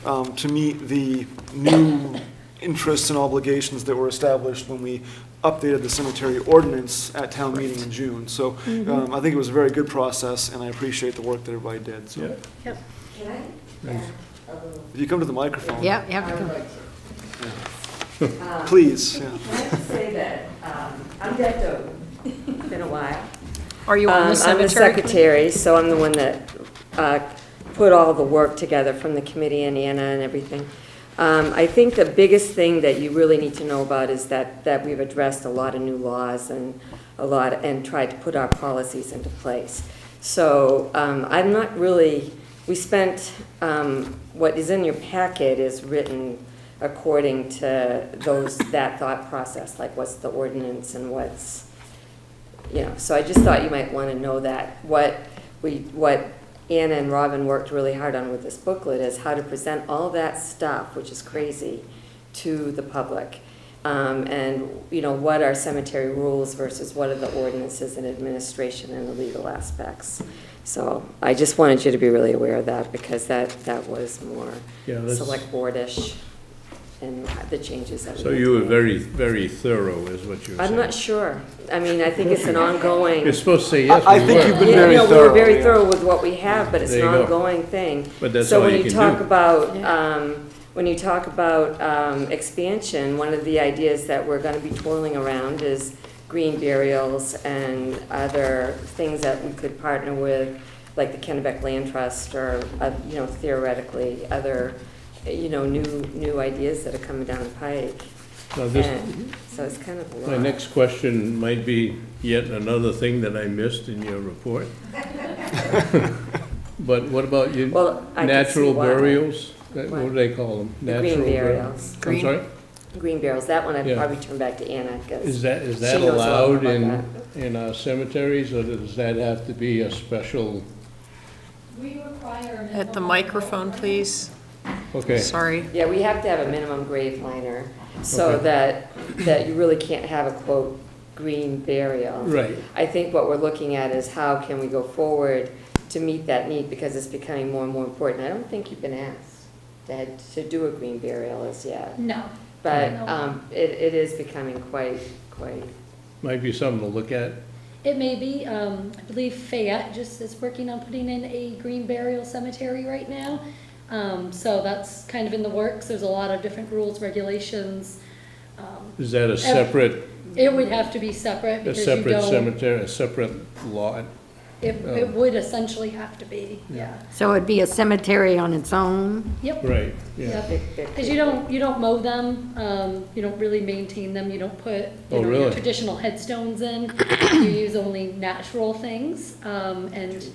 to meet the new interests and obligations that were established when we updated the cemetery ordinance at town meeting in June. So I think it was a very good process, and I appreciate the work that everybody did. So Yeah. yep. Can I add a little? if you come to the microphone. Yeah, you have I to would come. like to. Please, yeah. Can I just say that, I'm Deb Doden, it's been a while. Are you on the I'm the cemetery? secretary, so I'm the one that put all the work together from the committee and Anna and everything. I think the biggest thing that you really need to know about is that we've addressed a lot of new laws and tried to put our policies into place. So I'm not really, we spent, what is in your packet is written according to that thought process, like what's the ordinance and what's, so I just thought you might want to know that. What Anna and Robin worked really hard on with this booklet is how to present all that stuff, which is crazy, to the public. And, what are cemetery rules versus what are the ordinances and administration and the legal aspects. So I just wanted you to be really aware of that because that was more Yeah, that's- select boardish and the changes that we So had you to were make. very, very thorough, is what you're saying? I'm not sure. I mean, I think it's an ongoing. You're supposed to say yes, I we think were. you've been Yeah, very no, we thorough. were very yeah. thorough with what we have, but it's There an you go. ongoing thing. But that's So all when you you can talk do. about, expansion, one of the ideas that we're gonna be twirling around is green burials and other things that we could partner with, like the Kennebec Land Trust or, theoretically, other, new ideas that are coming down the pike. Now, this, And so it's kind of a lot. my next question might be yet another thing that I missed in your report. But what about Well, I can see natural why. burials? What What? do they call them? The green Natural bur- burials. I'm Green? sorry? green barrels. That one I'd Yeah. probably turn back to Anna, because Is that she knows a lot allowed about in our cemeteries, or does that have to be a special? We require. At the microphone, please. Okay, Sorry. Yeah, we have to have a minimum grave liner, so Okay. that you really can't have a quote, green burial. right, I think what we're looking at is how can we go forward to meet that need, because it's becoming more and more important. I don't think you've been asked to do a green burial as yet, No. but No. it is becoming quite, might be something to look at. It may be, I believe Fayette just is working on putting in a green burial cemetery right now. So that's kind of in the works. There's a lot of different rules, regulations. Is that a separate, It would have to be separate a because you separate don't, cemetery, a separate lot? it would essentially have to be, yeah. So it'd be a cemetery on its own? Yep. Right, yeah. Yep. big. Because you don't mow them, you don't really maintain them, you don't put, Oh, your really? traditional headstones in. You use only natural things, and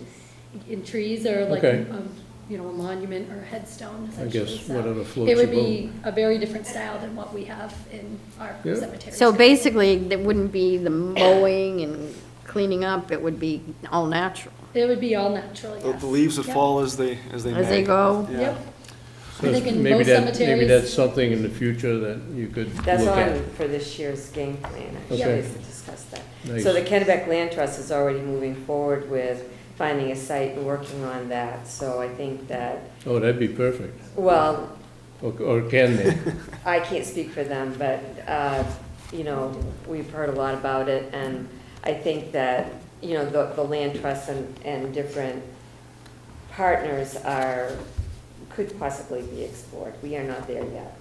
in trees or like, Okay. a monument or a headstone I essentially. guess So whatever floats it your would boat. be a very different style than what we have in our Yeah. cemeteries. So basically, there wouldn't be the mowing and cleaning up, it would be all natural, It would be all natural, yes. The leaves would Yep. fall as they may. as they go? Yeah. Yep. So I think in maybe most that, maybe cemeteries- that's something in the future that you could That's look at. on for this year's game plan, actually, Okay. is to discuss that. Nice. So the Kennebec Land Trust is already moving forward with finding a site and working on that, so I think that, Oh, that'd be perfect. well, Or can they? I can't speak for them, but, we've heard a lot about it, and I think that, the land trusts and different partners could possibly be explored. We are not there yet.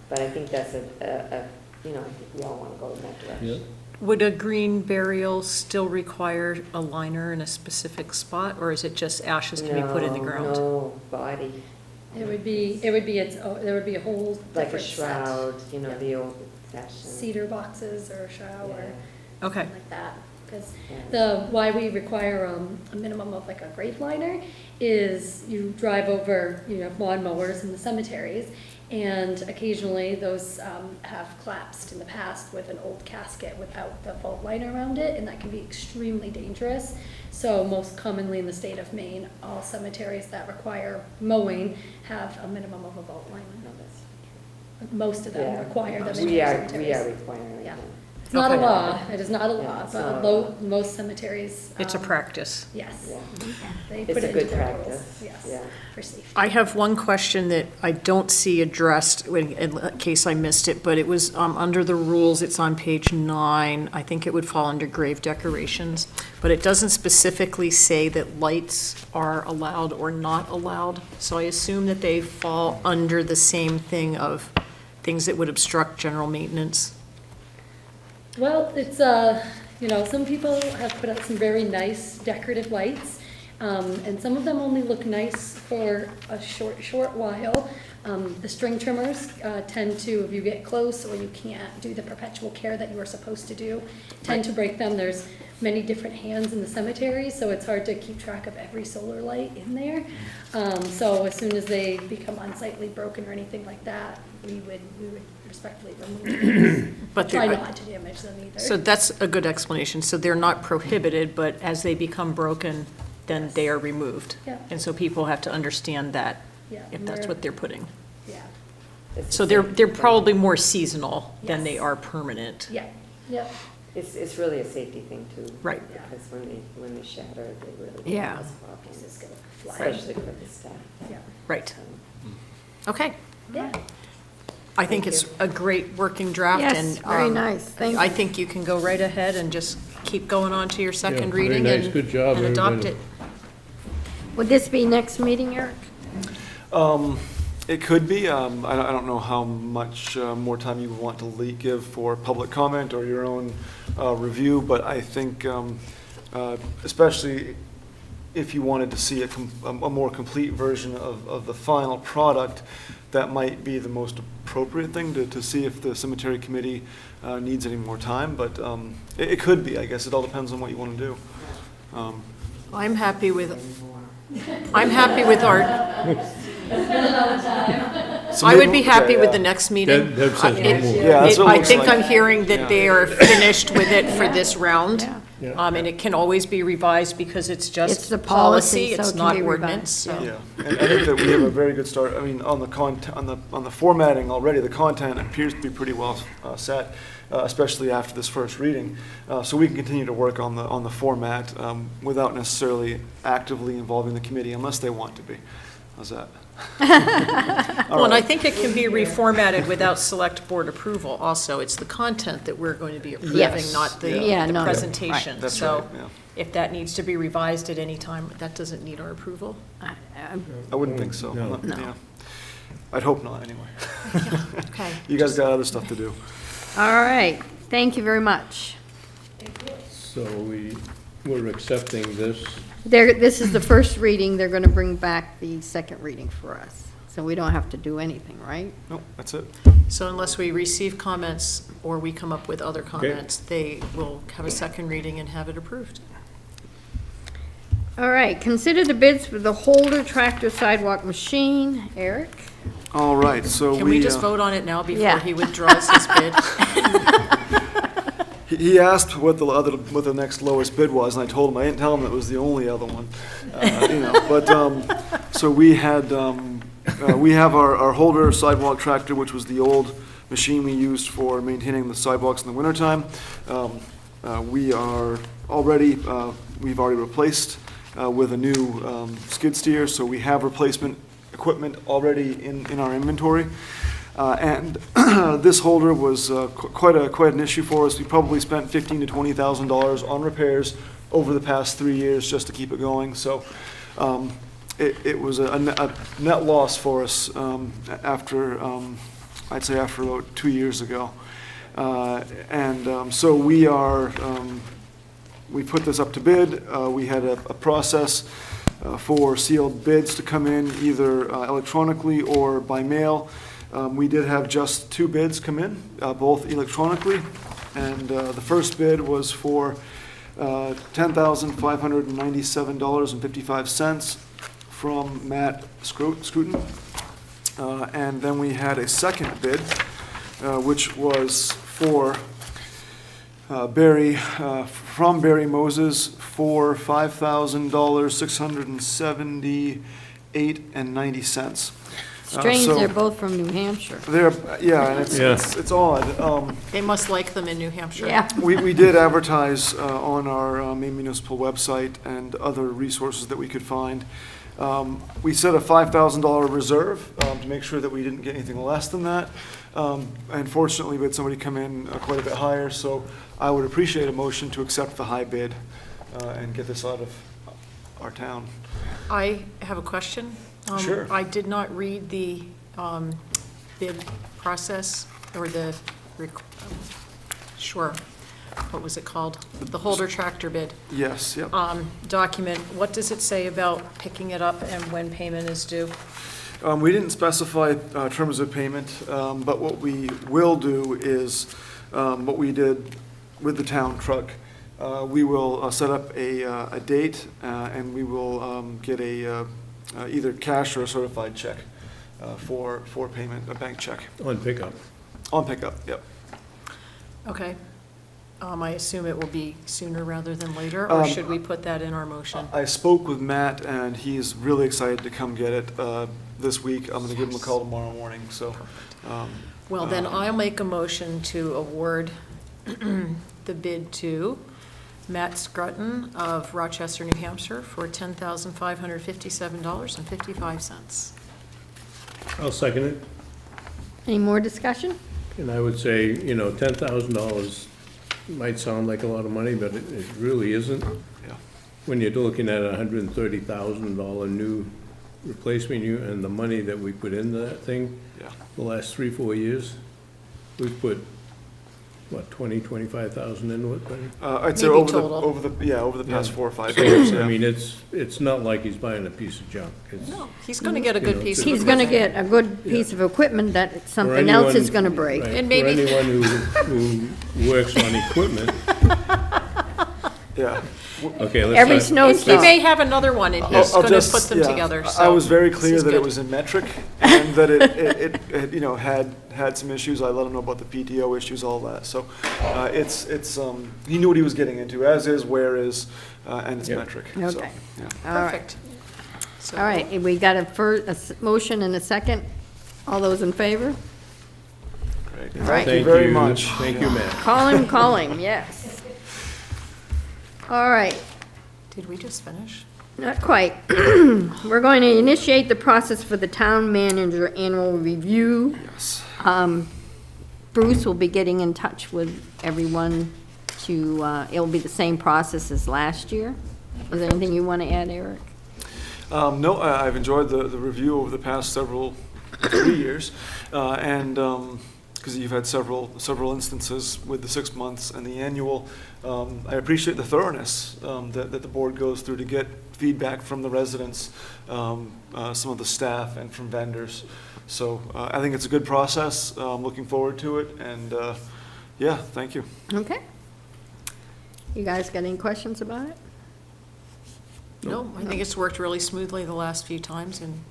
But I think that's I think we all want to go in that Yeah. direction. Would a green burial still require a liner in a specific spot, or is it just ashes can be put in the ground? No, body, It would be there would be a whole like a different set. shroud, the old fashioned. Cedar boxes or a shroud or Yeah. Okay. something like that. Because Yeah. why we require a minimum of like a grave liner is you drive over, lawnmowers in the cemeteries, and occasionally those have collapsed in the past with an old casket without the vault liner around it, and that can be extremely dangerous. So most commonly in the state of Maine, all cemeteries that require mowing have a minimum of a vault liner. No, that's- Most of them Yeah. require them in We their are cemeteries. requiring Yeah. them. It's not a Okay. law, it is not a Yeah, law, it's but not a law. most cemeteries. It's a practice. Yes. Yeah. They It's put a it into good their rules, practice, yes, yeah. for safety. I have one question that I don't see addressed, in case I missed it, but it was under the rules, it's on page 9. I think it would fall under grave decorations, but it doesn't specifically say that lights are allowed or not allowed. So I assume that they fall under the same thing of things that would obstruct general maintenance. Well, it's, some people have put up some very nice decorative lights, and some of them only look nice for a short while. The string trimmers tend to, if you get close or you can't do the perpetual care that you are supposed to do, tend to break them. There's many different hands in the cemetery, so it's hard to keep track of every solar light in there. So as soon as they become unsightly, broken, or anything like that, we would respectfully remove them. But Try they're- not to damage them either. So that's a good explanation. So they're not prohibited, but as they become broken, then they are removed. Yeah. And so people have to understand that, Yeah, if and that's they're- what they're putting. Yeah, It's So the they're same thing. probably more seasonal than they Yes. are permanent. yeah, yeah. It's really a safety thing too. Right. Because when they shatter, they really Yeah. cause problems, Pieces go flying. especially for the staff. Yeah, Right. Okay. yeah. I think Thank it's you. a great working draft. Yes, and very nice. Thank I you. think you can go right ahead and just keep going on to your second very reading nice. and Good job, and adopt everybody. it. Would this be next meeting, Eric? It could be. I don't know how much more time you want to give for public comment or your own review, but I think especially if you wanted to see a more complete version of the final product, that might be the most appropriate thing to see if the cemetery committee needs any more time. But it could be, I guess. It all depends on what you want to do. I'm happy with our, So I would maybe- be happy okay, with yeah. the next meeting. Deb said no more. Yeah, that's what it I looks think like. I'm hearing that they are finished with it for this round. Yeah. And it can always be revised because it's It's just the policy, policy, so it's it can not be revised, ordinance, so. Yeah, and I think that we have a very good start. I mean, on the content, on the formatting already, the content appears to be pretty well set, especially after this first reading. So we can continue to work on the format without necessarily actively involving the committee unless they want to be. How's that? Well, and I think it can be reformatted without select board approval also. It's the content that we're going to be approving, Yes. not the Yeah, the no, presentation. That's right, So yeah. if that needs to be revised at any time, that doesn't need our approval. I wouldn't think so. No. Yeah. I'd hope not, anyway. Okay. You guys got other stuff to do. All right, thank you very much. So we're accepting this. This is the first reading, they're gonna bring back the second reading for us, so we don't have to do anything, right? Nope, that's it. So unless we receive comments or we come up with other comments, they will have a second reading and have it approved. All right, consider the bids for the Holder tractor sidewalk machine. Eric? All right, so Can we just vote on it now before Yeah. he withdraws his bid? He asked what the next lowest bid was, and I told him, I didn't tell him it was the only other one. So we had, we have our Holder sidewalk tractor, which was the old machine we used for maintaining the sidewalks in the wintertime. We've already replaced with a new skid steer, so we have replacement equipment already in our inventory. And this Holder was quite an issue for us. We probably spent $15,000 to $20,000 on repairs over the past 3 years just to keep it going. So it was a net loss for us after, I'd say after about 2 years ago. So we put this up to bid. We had a process for sealed bids to come in either electronically or by mail. We did have just 2 bids come in, both electronically, and the first bid was for $10,597.55 from Matt Scruton. And then we had a second bid, which was for from Barry Moses for $5,678.90. Strange, so- they're both from New Hampshire. Yeah, and Yeah. it's odd. They must like them in New Hampshire. Yeah. We did advertise on our Maine Municipal website and other resources that we could find. We set a $5,000 reserve to make sure that we didn't get anything less than that. And fortunately, we had somebody come in quite a bit higher, so I would appreciate a motion to accept the high bid and get this out of our town. I have a question. Sure. I did not read the bid process or what was it called? The Holder tractor bid Yes, yep. document. What does it say about picking it up and when payment is due? We didn't specify terms of payment, but what we will do is, what we did with the town truck, we will set up a date, and we will get either cash or a certified check for payment, a bank check, On pickup. on pickup, yep. Okay. I assume it will be sooner rather than later, or should we put that in our motion? I spoke with Matt, and he's really excited to come get it this week. I'm gonna give him a call tomorrow morning, so. Well, then I'll make a motion to award the bid to Matt Scruton of Rochester, New Hampshire for $10,557.55. I'll second it. Any more discussion? And I would say, $10,000 might sound like a lot of money, but it really isn't. Yeah. When you're looking at a $130,000 new replacement unit and the money that we put into that thing Yeah. the last 3-4 years, we've put, 25,000 into it, Benny? I'd say Maybe over total. the past 4 or 5 So, years, I yeah. mean, it's not like he's buying a piece of junk. It's- No, he's going to get a good piece of He's gonna equipment. get a good piece of equipment that for something else is anyone- gonna break. right, And maybe- For anyone who works on equipment, Yeah. Okay, let's Every not- He snowstorm. may have another one, and he's I'll going to just- put them yeah. together, I so was very this clear is that it good. was in metric and that it, you know, had some issues. I let him know about the PTO issues, all that. So he knew what he was getting into, as is, where is, and it's Yeah. metric. So, Okay. yeah. All right. Perfect. So- All right, we got motion and a second. All those in favor? Great. right. Thank you very much. Thank you, Matt. Call him, yes. All right, Did we just finish? not quite. We're going to initiate the process for the town manager annual review. Yes. Bruce will be getting in touch with everyone to, it'll be the same process as last year. Is there anything you want to add, Eric? No, I've enjoyed the review over the past 3 years, and because you've had several instances with the 6 months and the annual. I appreciate the thoroughness that the board goes through to get feedback from the residents, some of the staff, and from vendors. So I think it's a good process. I'm looking forward to it, and yeah, thank you. Okay. You guys got any questions about it? No, I think it's worked really smoothly the last few times, and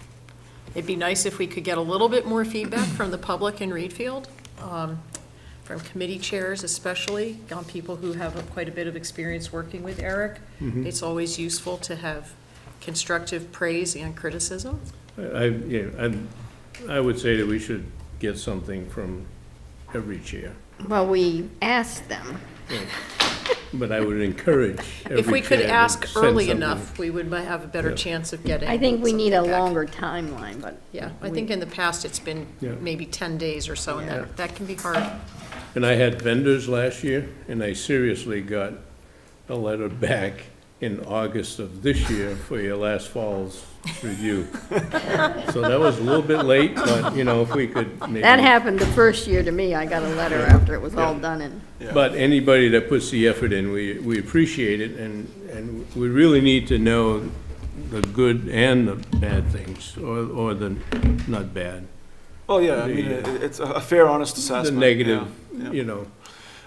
it'd be nice if we could get a little bit more feedback from the public in Reedfield, from committee chairs especially, on people who have quite a bit of experience working with Eric. It's always useful to have constructive praise and criticism. I would say that we should get something from every chair, Well, we asked them. but I would encourage every If we could chair to ask send early something. enough, we would have a better Yeah. chance of getting I think we some need a feedback. longer timeline, but. Yeah, I think in the past, it's been Yeah. maybe 10 days or so, and that can be hard. And I had vendors last year, and I seriously got a letter back in August of this year for your last fall's review. So that was a little bit late, but, you know, if we could maybe. That happened the first year to me. I got a letter after it was all done and. But anybody that puts the effort in, we appreciate it, and we really need to know the good and the bad things, or the not bad, Oh, yeah, I mean, it's a fair, honest the assessment. negative, yeah, yeah. you know.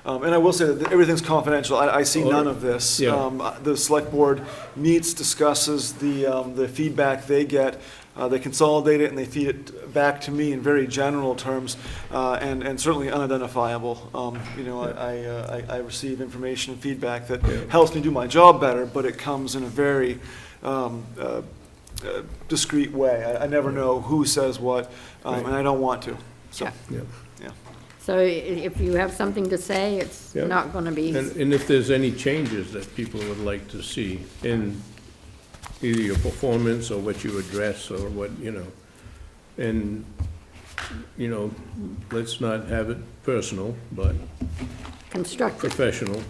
And I will say that everything's confidential. I see Oh, none of this. yeah. The select board meets, discusses the feedback they get. They consolidate it and they feed it back to me in very general terms, and certainly unidentifiable. You know, I receive information and feedback that helps me do my job better, but it comes in a very discreet way. I never know who says what, and I don't want to. So, Yeah. yeah. So if you have something to say, it's Yeah. not going to be, And if there's any changes that people would like to see in either your performance or what you address or what, you know, and, you know, let's not have it personal, but constructive. professional.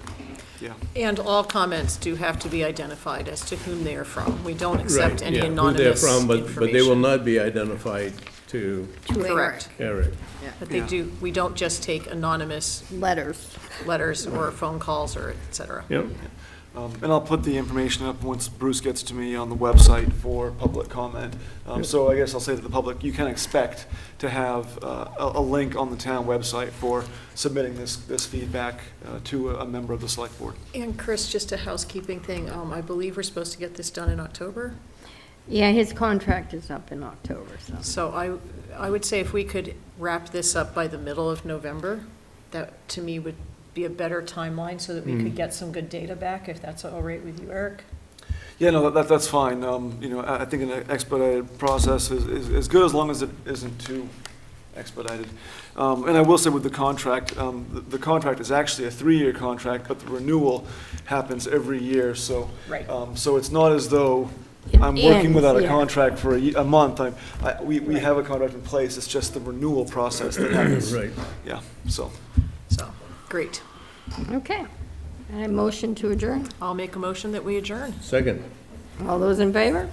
Yeah. And all comments do have to be identified as to whom they are from. We don't accept Right, any yeah, who anonymous they're information. from, but they will not be identified to Correct. Eric. But they do, we don't just take anonymous Letters. letters or phone calls or et cetera. Yep. And I'll put the information up once Bruce gets to me on the website for public comment. So I guess I'll say to the public, you can expect to have a link on the town website for submitting this feedback to a member of the select board. And Chris, just a housekeeping thing, I believe we're supposed to get this done in October. Yeah, his contract is up in October, so. So I would say if we could wrap this up by the middle of November, that to me would be a better timeline so that we could get some good data back, if that's all right with you, Eric. Yeah, no, that's fine. You know, I think an expedited process is good as long as it isn't too expedited. And I will say with the contract, the contract is actually a 3-year contract, but the renewal happens every year, so. Right. So it's not as though It I'm working ends, without a yeah. contract for a month. We have a contract in place, it's just the renewal process that happens. Right. Yeah, so. So, great. Okay. I motion to adjourn. I'll make a motion that we adjourn. Second. All those in favor?